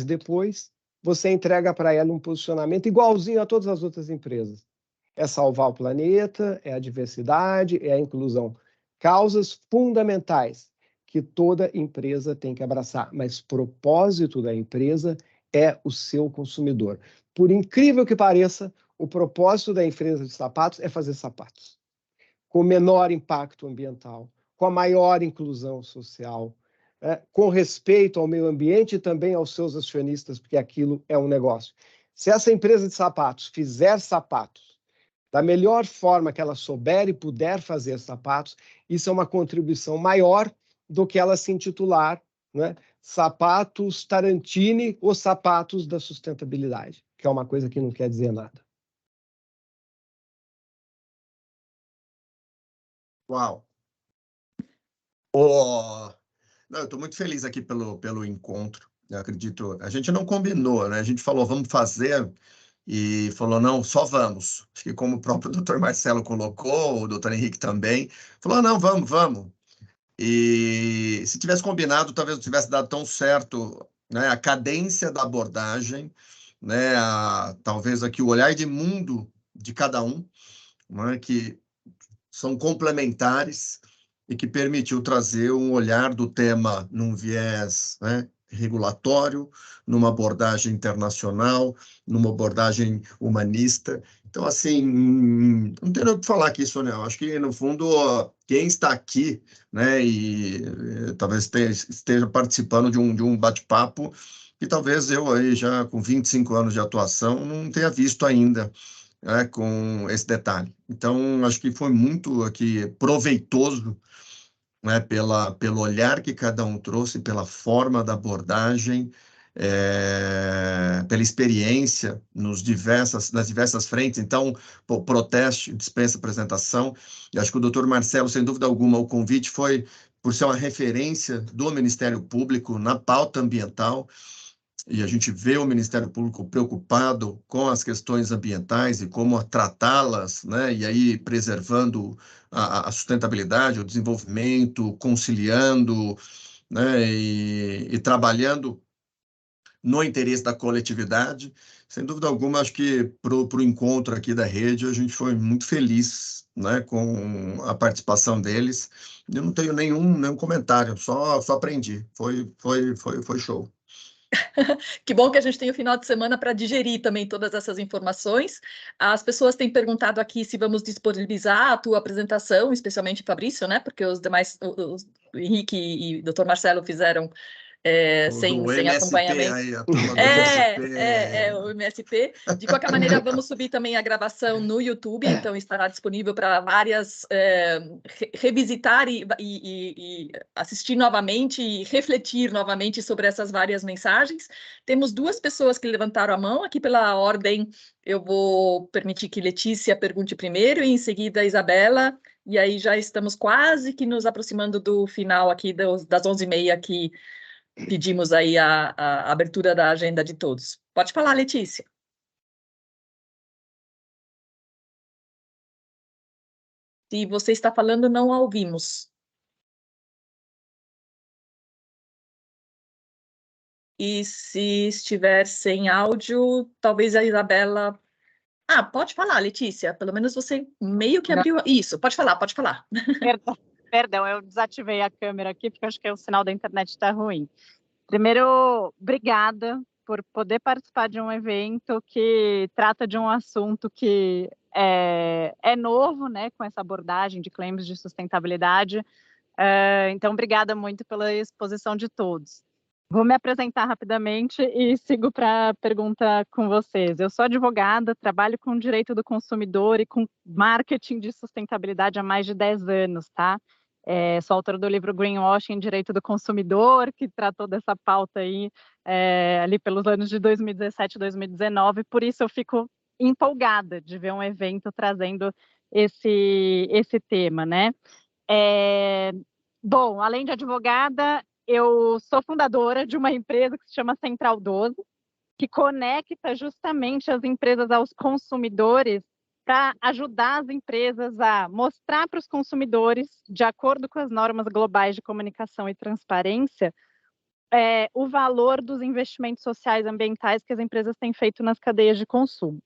depois, você entrega para ela um posicionamento igualzinho a todas as outras empresas. É salvar o planeta, é a diversidade, é a inclusão. Causas fundamentais que toda empresa tem que abraçar, mas propósito da empresa é o seu consumidor. Por incrível que pareça, o propósito da empresa de sapatos é fazer sapatos com menor impacto ambiental, com a maior inclusão social, com respeito ao meio ambiente e também aos seus acionistas, porque aquilo é um negócio. Se essa empresa de sapatos fizer sapatos da melhor forma que ela souber e puder fazer sapatos, isso é uma contribuição maior do que ela se intitular, né, Sapatos Tarantini ou Sapatos da Sustentabilidade, que é uma coisa que não quer dizer nada. Uau! Não, eu estou muito feliz aqui pelo encontro. Eu acredito, a gente não combinou, né? A gente falou, vamos fazer, e falou, não, só vamos. Acho que como o próprio Dr. Marcelo colocou, o Dr. Henrique também, falou, não, vamos. E se tivesse combinado, talvez não tivesse dado tão certo, né? A cadência da abordagem, né? Talvez aqui o olhar de mundo de cada um, né? Que são complementares e que permitiu trazer um olhar do tema num viés, né, regulatório, numa abordagem internacional, numa abordagem humanista. Então, assim, não tem nada o que falar aqui, Sônia. Eu acho que, no fundo, quem está aqui, né, e talvez esteja participando de um bate-papo que talvez eu, aí, já com 25 anos de atuação, não tenha visto ainda, com esse detalhe. Então, acho que foi muito aqui proveitoso, né, pelo olhar que cada um trouxe, pela forma da abordagem, pela experiência nas diversas frentes. Então, proteste, dispensa apresentação. E acho que o doutor Marcelo, sem dúvida alguma, o convite foi por ser uma referência do Ministério Público na pauta ambiental, e a gente vê o Ministério Público preocupado com as questões ambientais e como tratá-las, né? E aí preservando a sustentabilidade, o desenvolvimento, conciliando né, e trabalhando no interesse da coletividade. Sem dúvida alguma, acho que para o encontro aqui da rede, a gente foi muito feliz, né, com a participação deles. Eu não tenho nenhum comentário, só aprendi. Foi show. Que bom que a gente tem o final de semana para digerir também todas essas informações. As pessoas têm perguntado aqui se vamos disponibilizar a tua apresentação, especialmente Fabrício, né? Porque os demais, o Henrique e o Dr. Marcelo fizeram sem MSP, acompanhamento. aí, a turma do MSP. O MSP. De qualquer maneira, vamos subir também a gravação no YouTube, então estará disponível para várias revisitar e assistir novamente e refletir novamente sobre essas várias mensagens. Temos 2 pessoas que levantaram a mão aqui pela ordem. Eu vou permitir que Letícia pergunte primeiro e em seguida a Isabela. E aí já estamos quase que nos aproximando do final aqui das 11h30 que pedimos aí a abertura da agenda de todos. Pode falar, Letícia. Se você está falando, não a ouvimos. E se estiver sem áudio, talvez a Isabela... pode falar, Letícia. Pelo menos você meio que abriu... Isso, pode falar, pode falar. Perdão, eu desativei a câmera aqui, porque acho que o sinal da internet está ruim. Primeiro, obrigada por poder participar de um evento que trata de um assunto que é novo, né, com essa abordagem de claims de sustentabilidade. Então, obrigada muito pela exposição de todos. Vou me apresentar rapidamente e sigo para a pergunta com vocês. Eu sou advogada, trabalho com direito do consumidor e com marketing de sustentabilidade há mais de 10 anos, tá? Sou autora do livro Greenwashing, Direito do Consumidor, que tratou dessa pauta aí ali pelos anos de 2017 e 2019, por isso eu fico empolgada de ver um evento trazendo esse tema, né? Bom, além de advogada, eu sou fundadora de uma empresa que se chama Central 12, que conecta justamente as empresas aos consumidores para ajudar as empresas a mostrar para os consumidores, de acordo com as normas globais de comunicação e transparência, o valor dos investimentos sociais e ambientais que as empresas têm feito nas cadeias de consumo.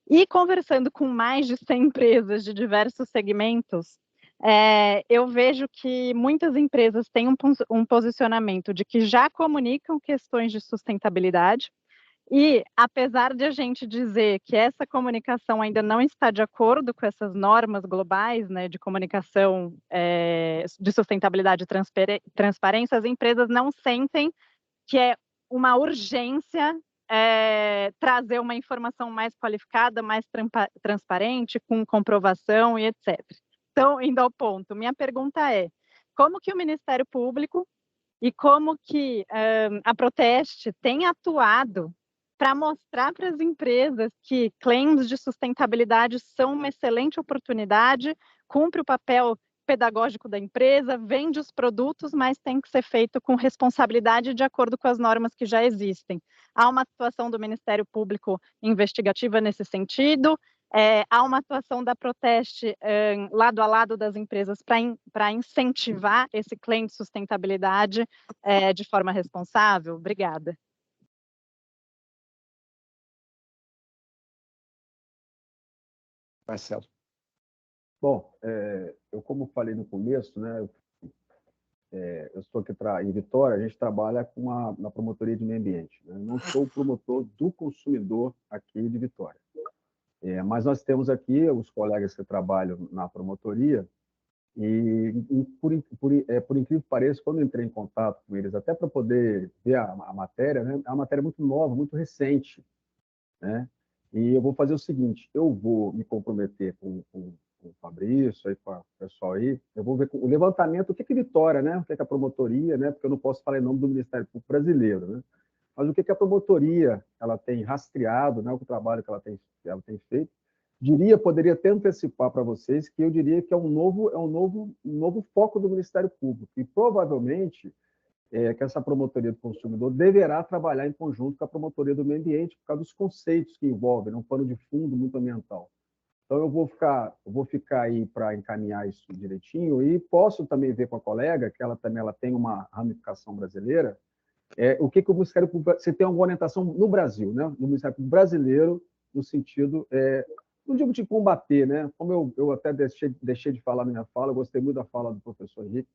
E conversando com mais de 100 empresas de diversos segmentos, eu vejo que muitas empresas têm um posicionamento de que já comunicam questões de sustentabilidade, e apesar de a gente dizer que essa comunicação ainda não está de acordo com essas normas globais, né, de comunicação de sustentabilidade e transparência, as empresas não sentem que é uma urgência trazer uma informação mais qualificada, mais transparente, com comprovação e etc. Então, indo ao ponto, minha pergunta é: como que o Ministério Público e como que a Proteste tem atuado para mostrar para as empresas que claims de sustentabilidade são uma excelente oportunidade, cumpre o papel pedagógico da empresa, vende os produtos, mas tem que ser feito com responsabilidade de acordo com as normas que já existem. Há uma atuação do Ministério Público investigativa nesse sentido, há uma atuação da Proteste lado a lado das empresas para incentivar esse claim de sustentabilidade de forma responsável? Obrigada. Marcelo. Bom, eu como falei no começo, né, eu estou aqui em Vitória, a gente trabalha na promotoria de meio ambiente. Né? Não sou o promotor do consumidor aqui de Vitória. Mas nós temos aqui os colegas que trabalham na promotoria e por incrível que pareça, quando eu entrei em contato com eles, até para poder ver a matéria, né, é uma matéria muito nova, muito recente, né? E eu vou fazer o seguinte, eu vou me comprometer com o Fabrício, aí, com o pessoal aí, eu vou ver o levantamento, o que é Vitória, né? O que é a promotoria, né? Porque eu não posso falar em nome do Ministério Público brasileiro, né? Mas o que a promotoria ela tem rastreado, né? O trabalho que ela tem feito, poderia até antecipar para vocês que eu diria que é um novo foco do Ministério Público e provavelmente que essa promotoria do consumidor deverá trabalhar em conjunto com a promotoria do meio ambiente por causa dos conceitos que envolvem, um pano de fundo muito ambiental. Então, eu vou ficar aí para encaminhar isso direitinho e posso também ver com a colega, que ela tem uma ramificação brasileira, o que o Ministério Público... Você tem uma orientação no Brasil, né? No Ministério Público brasileiro, no sentido, não digo de combater, né? Como eu até deixei de falar minha fala, eu gostei muito da fala do professor Henrique,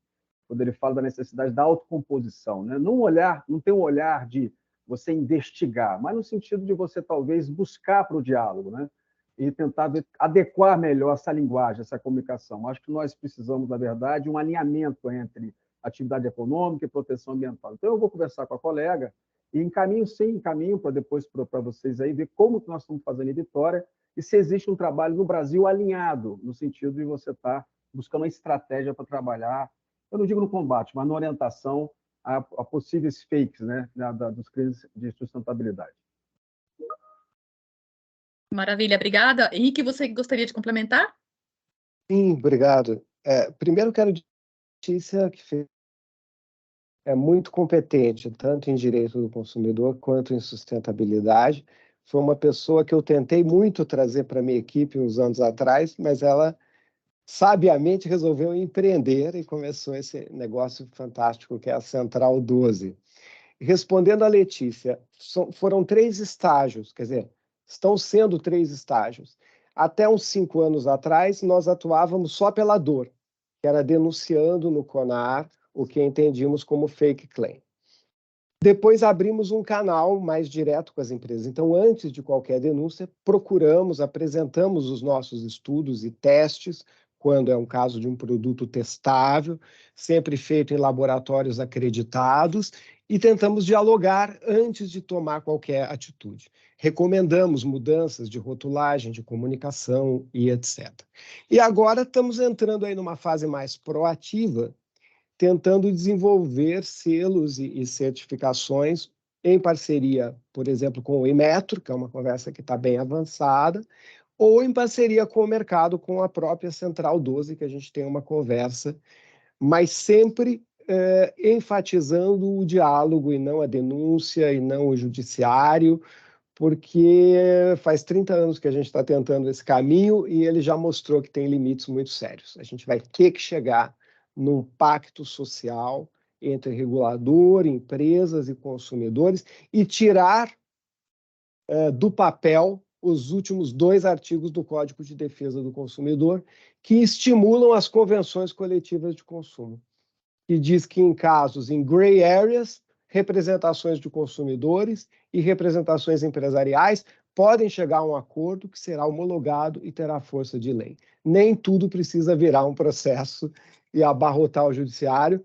quando ele fala da necessidade da autocomposição, né? Não tem um olhar de você investigar, mas no sentido de você talvez buscar para o diálogo, né? E tentar adequar melhor essa linguagem, essa comunicação. Acho que nós precisamos, na verdade, um alinhamento entre atividade econômica e proteção ambiental. Então, eu vou conversar com a colega e encaminho para depois para vocês aí ver como que nós estamos fazendo em Vitória e se existe um trabalho no Brasil alinhado, no sentido de você estar buscando uma estratégia para trabalhar, eu não digo no combate, mas na orientação a possíveis fakes, né, dos crimes de sustentabilidade. Maravilha, obrigada. Henrique, você gostaria de complementar? Sim, obrigado. Primeiro, quero dizer que a Letícia que é muito competente, tanto em direito do consumidor quanto em sustentabilidade. Foi uma pessoa que eu tentei muito trazer para a minha equipe uns anos atrás, mas ela sabiamente resolveu empreender e começou esse negócio fantástico que é a Central 12. Respondendo a Letícia, foram 3 estágios, quer dizer, estão sendo 3 estágios. Até uns 5 anos atrás, nós atuávamos só pela dor, que era denunciando no CONAR o que entendíamos como fake claim. Depois abrimos um canal mais direto com as empresas. Então, antes de qualquer denúncia, apresentamos os nossos estudos e testes, quando é um caso de um produto testável, sempre feito em laboratórios acreditados, e tentamos dialogar antes de tomar qualquer atitude. Recomendamos mudanças de rotulagem, de comunicação e etc. E agora estamos entrando aí numa fase mais proativa, tentando desenvolver selos e certificações em parceria, por exemplo, com o Inmetro, que é uma conversa que está bem avançada, ou em parceria com o mercado, com a própria Central 12, que a gente tem uma conversa, mas sempre enfatizando o diálogo e não a denúncia e não o judiciário, porque faz 30 anos que a gente está tentando esse caminho e ele já mostrou que tem limites muito sérios. A gente vai ter que chegar num pacto social entre regulador, empresas e consumidores e tirar do papel os últimos 2 artigos do Código de Defesa do Consumidor que estimulam as convenções coletivas de consumo, que diz que em casos em gray areas, representações de consumidores e representações empresariais podem chegar a um acordo que será homologado e terá força de lei. Nem tudo precisa virar um processo e abarrotar o judiciário.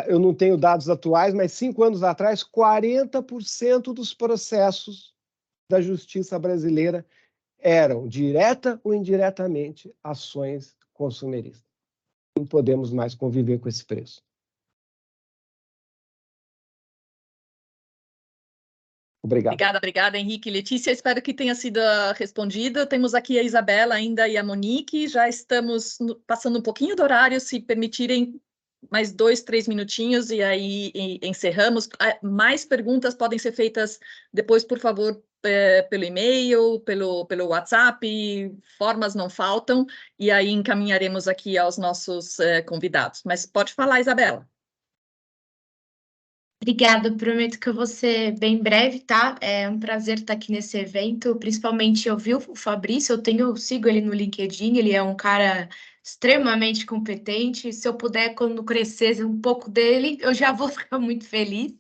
Eu não tenho dados atuais, mas 5 anos atrás, 40% dos processos da justiça brasileira eram, direta ou indiretamente, ações consumeristas. Não podemos mais conviver com esse preço. Obrigado. Obrigada, Henrique e Letícia. Espero que tenha sido respondido. Temos aqui a Isabela ainda e a Monique. Já estamos passando um pouquinho do horário, se permitirem mais 2, 3 minutinhos e aí encerramos. Mais perguntas podem ser feitas depois, por favor, pelo e-mail, pelo WhatsApp, formas não faltam, e aí encaminharemos aqui aos nossos convidados. Mas pode falar, Isabela. Obrigada, prometo que eu vou ser bem breve, tá? É um prazer estar aqui nesse evento, principalmente eu vi o Fabrício, eu sigo ele no LinkedIn, ele é um cara extremamente competente, se eu puder, quando crescer um pouco dele, eu já vou ficar muito feliz,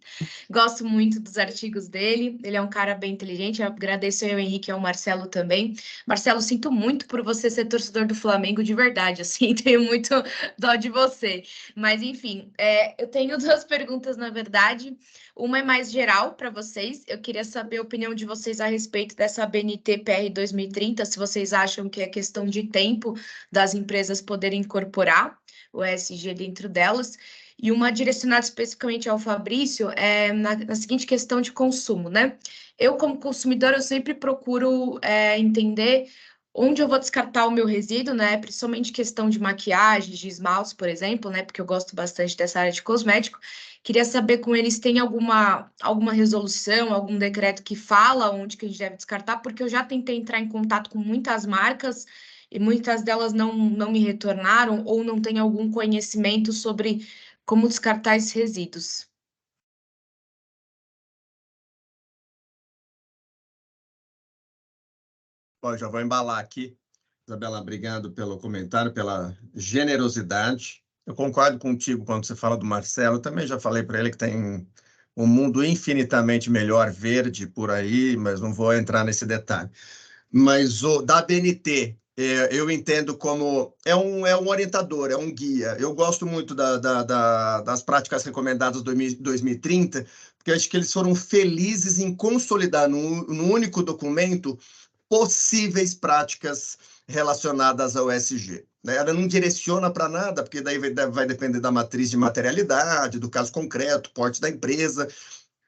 gosto muito dos artigos dele, ele é um cara bem inteligente, eu agradeço ao Henrique e ao Marcelo também. Marcelo, sinto muito por você ser torcedor do Flamengo de verdade, assim, tenho muito dó de você, mas enfim, eu tenho 2 perguntas, na verdade. Uma é mais geral para vocês. Eu queria saber a opinião de vocês a respeito dessa BNT PR 2030, se vocês acham que é questão de tempo das empresas poderem incorporar o ESG dentro delas. E uma direcionada especificamente ao Fabrício, na seguinte questão de consumo, né? Eu, como consumidor, eu sempre procuro entender onde eu vou descartar o meu resíduo, né? Principalmente questão de maquiagem, de esmaltes, por exemplo, né? Porque eu gosto bastante dessa área de cosmético. Queria saber com eles tem alguma resolução, algum decreto que fala onde que a gente deve descartar, porque eu já tentei entrar em contato com muitas marcas e muitas delas não me retornaram ou não têm algum conhecimento sobre como descartar esses resíduos. Bom, já vou embalar aqui. Isabela, obrigado pelo comentário, pela generosidade. Eu concordo contigo quando você fala do Marcelo. Eu também já falei para ele que tem um mundo infinitamente melhor verde por aí, mas não vou entrar nesse detalhe. Mas o da BNT, eu entendo como é um orientador, é um guia. Eu gosto muito das práticas recomendadas 2030, porque acho que eles foram felizes em consolidar num único documento possíveis práticas relacionadas ao ESG. Ela não direciona para nada, porque daí vai depender da matriz de materialidade, do caso concreto, porte da empresa,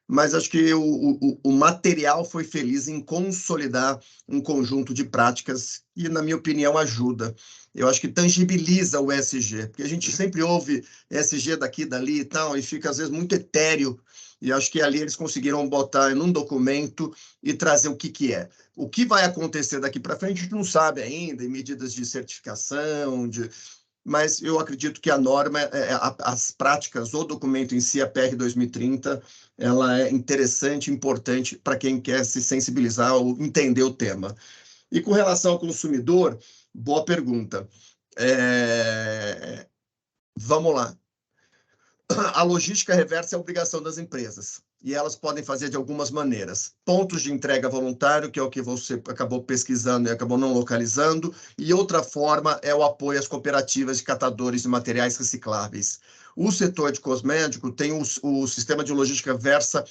mas acho que o material foi feliz em consolidar um conjunto de práticas e, na minha opinião, ajuda. Eu acho que tangibiliza o ESG, porque a gente sempre ouve ESG daqui, dali e tal, e fica, às vezes, muito etéreo, e acho que ali eles conseguiram botar num documento e trazer o que é. O que vai acontecer daqui para frente, a gente não sabe ainda, em medidas de certificação, mas eu acredito que a norma, as práticas, o documento em si, a PR 2030, ela é interessante, importante para quem quer se sensibilizar ou entender o tema. E com relação ao consumidor, boa pergunta. Vamos lá. A logística reversa é a obrigação das empresas, e elas podem fazer de algumas maneiras. Pontos de entrega voluntário, que é o que você acabou pesquisando e acabou não localizando, e outra forma é o apoio às cooperativas de catadores de materiais recicláveis. O setor de cosmético tem o sistema de logística reversa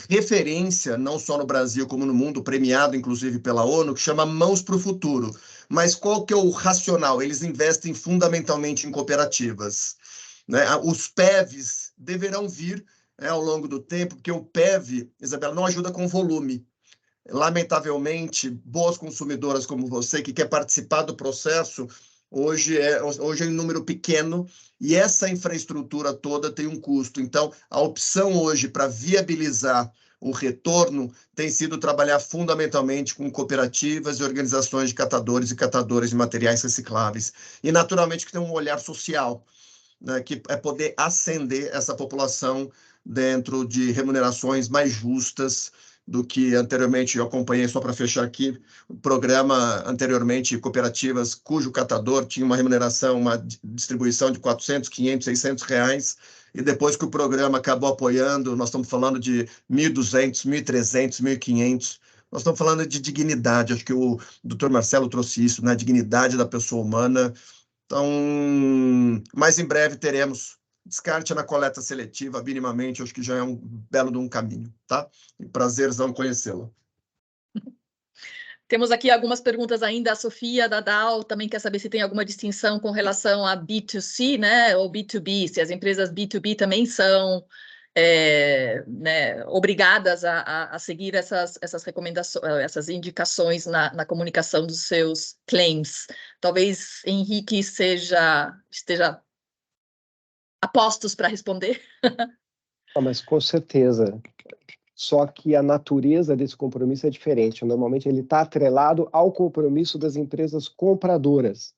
referência, não só no Brasil como no mundo, premiado inclusive pela ONU, que chama Mãos para o Futuro. Mas qual que é o racional? Eles investem fundamentalmente em cooperativas. Né? Os PEVs deverão vir ao longo do tempo, porque o PEV, Isabela, não ajuda com volume. Lamentavelmente, boas consumidoras como você, que quer participar do processo, hoje é em número pequeno, e essa infraestrutura toda tem um custo. Então, a opção hoje para viabilizar o retorno tem sido trabalhar fundamentalmente com cooperativas e organizações de catadores e catadoras de materiais recicláveis. E, naturalmente, que tem um olhar social, né, que é poder ascender essa população dentro de remunerações mais justas do que anteriormente. Eu acompanhei, só para fechar aqui, o programa anteriormente, cooperativas cujo catador tinha uma remuneração, uma distribuição de 400, 500, 600 reais, e depois que o programa acabou apoiando, nós estamos falando de 1.200, 1.300, 1.500. Nós estamos falando de dignidade, acho que o doutor Marcelo trouxe isso, né? A dignidade da pessoa humana. Então, mais em breve teremos descarte na coleta seletiva, minimamente, acho que já é um belo de um caminho, tá? E prazerzão conhecê-la. Temos aqui algumas perguntas ainda. A Sofia da DAO também quer saber se tem alguma distinção com relação a B2C, né, ou B2B, se as empresas B2B também são né, obrigadas a seguir essas recomendações, essas indicações na comunicação dos seus claims. Talvez Henrique esteja a postos para responder. Mas com certeza. Só que a natureza desse compromisso é diferente. Normalmente ele está atrelado ao compromisso das empresas compradoras.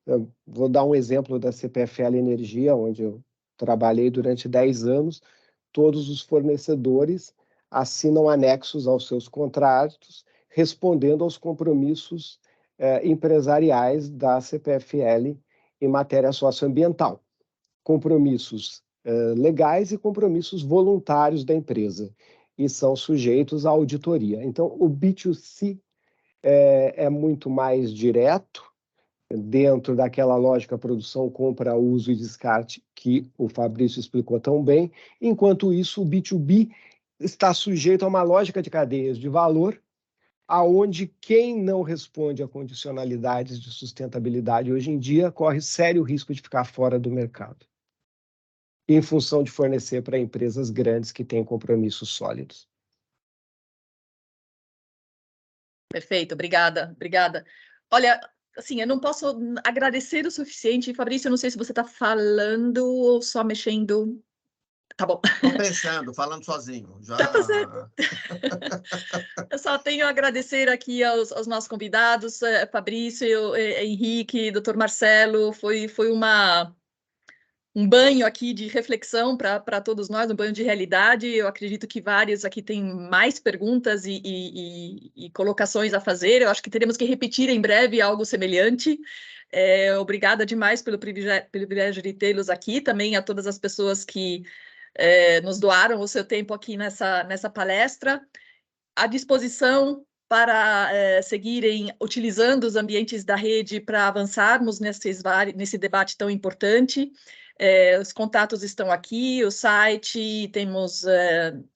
Eu vou dar um exemplo da CPFL Energia, onde eu trabalhei durante 10 anos. Todos os fornecedores assinam anexos aos seus contratos, respondendo aos compromissos empresariais da CPFL em matéria socioambiental. Compromissos legais e compromissos voluntários da empresa, e são sujeitos à auditoria. Então, o B2C é muito mais direto, dentro daquela lógica produção, compra, uso e descarte que o Fabrício explicou tão bem. Enquanto isso, o B2B está sujeito a uma lógica de cadeias de valor, aonde quem não responde a condicionalidades de sustentabilidade hoje em dia corre sério risco de ficar fora do mercado, em função de fornecer para empresas grandes que têm compromissos sólidos. Perfeito, obrigada. Olha, assim, eu não posso agradecer o suficiente. Fabrício, eu não sei se você está falando ou só mexendo. Tá bom. Estou pensando, falando sozinho. Já... Tá certo. Eu só tenho a agradecer aqui aos nossos convidados, Fabrício, Henrique, Dr. Marcelo. Foi um banho aqui de reflexão para todos nós, um banho de realidade. Eu acredito que vários aqui têm mais perguntas e colocações a fazer. Eu acho que teremos que repetir em breve algo semelhante. Obrigada demais pelo privilégio de tê-los aqui, também a todas as pessoas que nos doaram o seu tempo aqui nessa palestra. À disposição para seguirem utilizando os ambientes da rede para avançarmos nesse debate tão importante. Os contatos estão aqui, o site,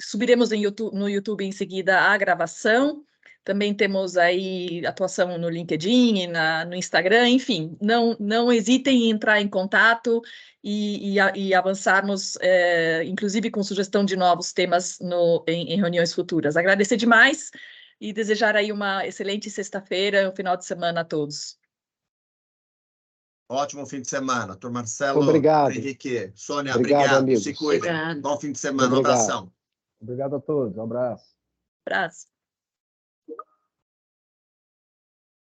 subiremos no YouTube em seguida a gravação, também temos aí atuação no LinkedIn e no Instagram, enfim, não hesitem em entrar em contato e avançarmos, inclusive com sugestão de novos temas em reuniões futuras. Agradecer demais e desejar aí uma excelente sexta-feira, um final de semana a todos. Ótimo fim de semana. Dr. Marcelo, obrigado. Henrique, Sônia, Obrigado, obrigado. amigos. Se cuidem. Obrigado. Bom fim de semana. Obrigado. Um abração. Obrigado a todos. Um abraço. Abraço.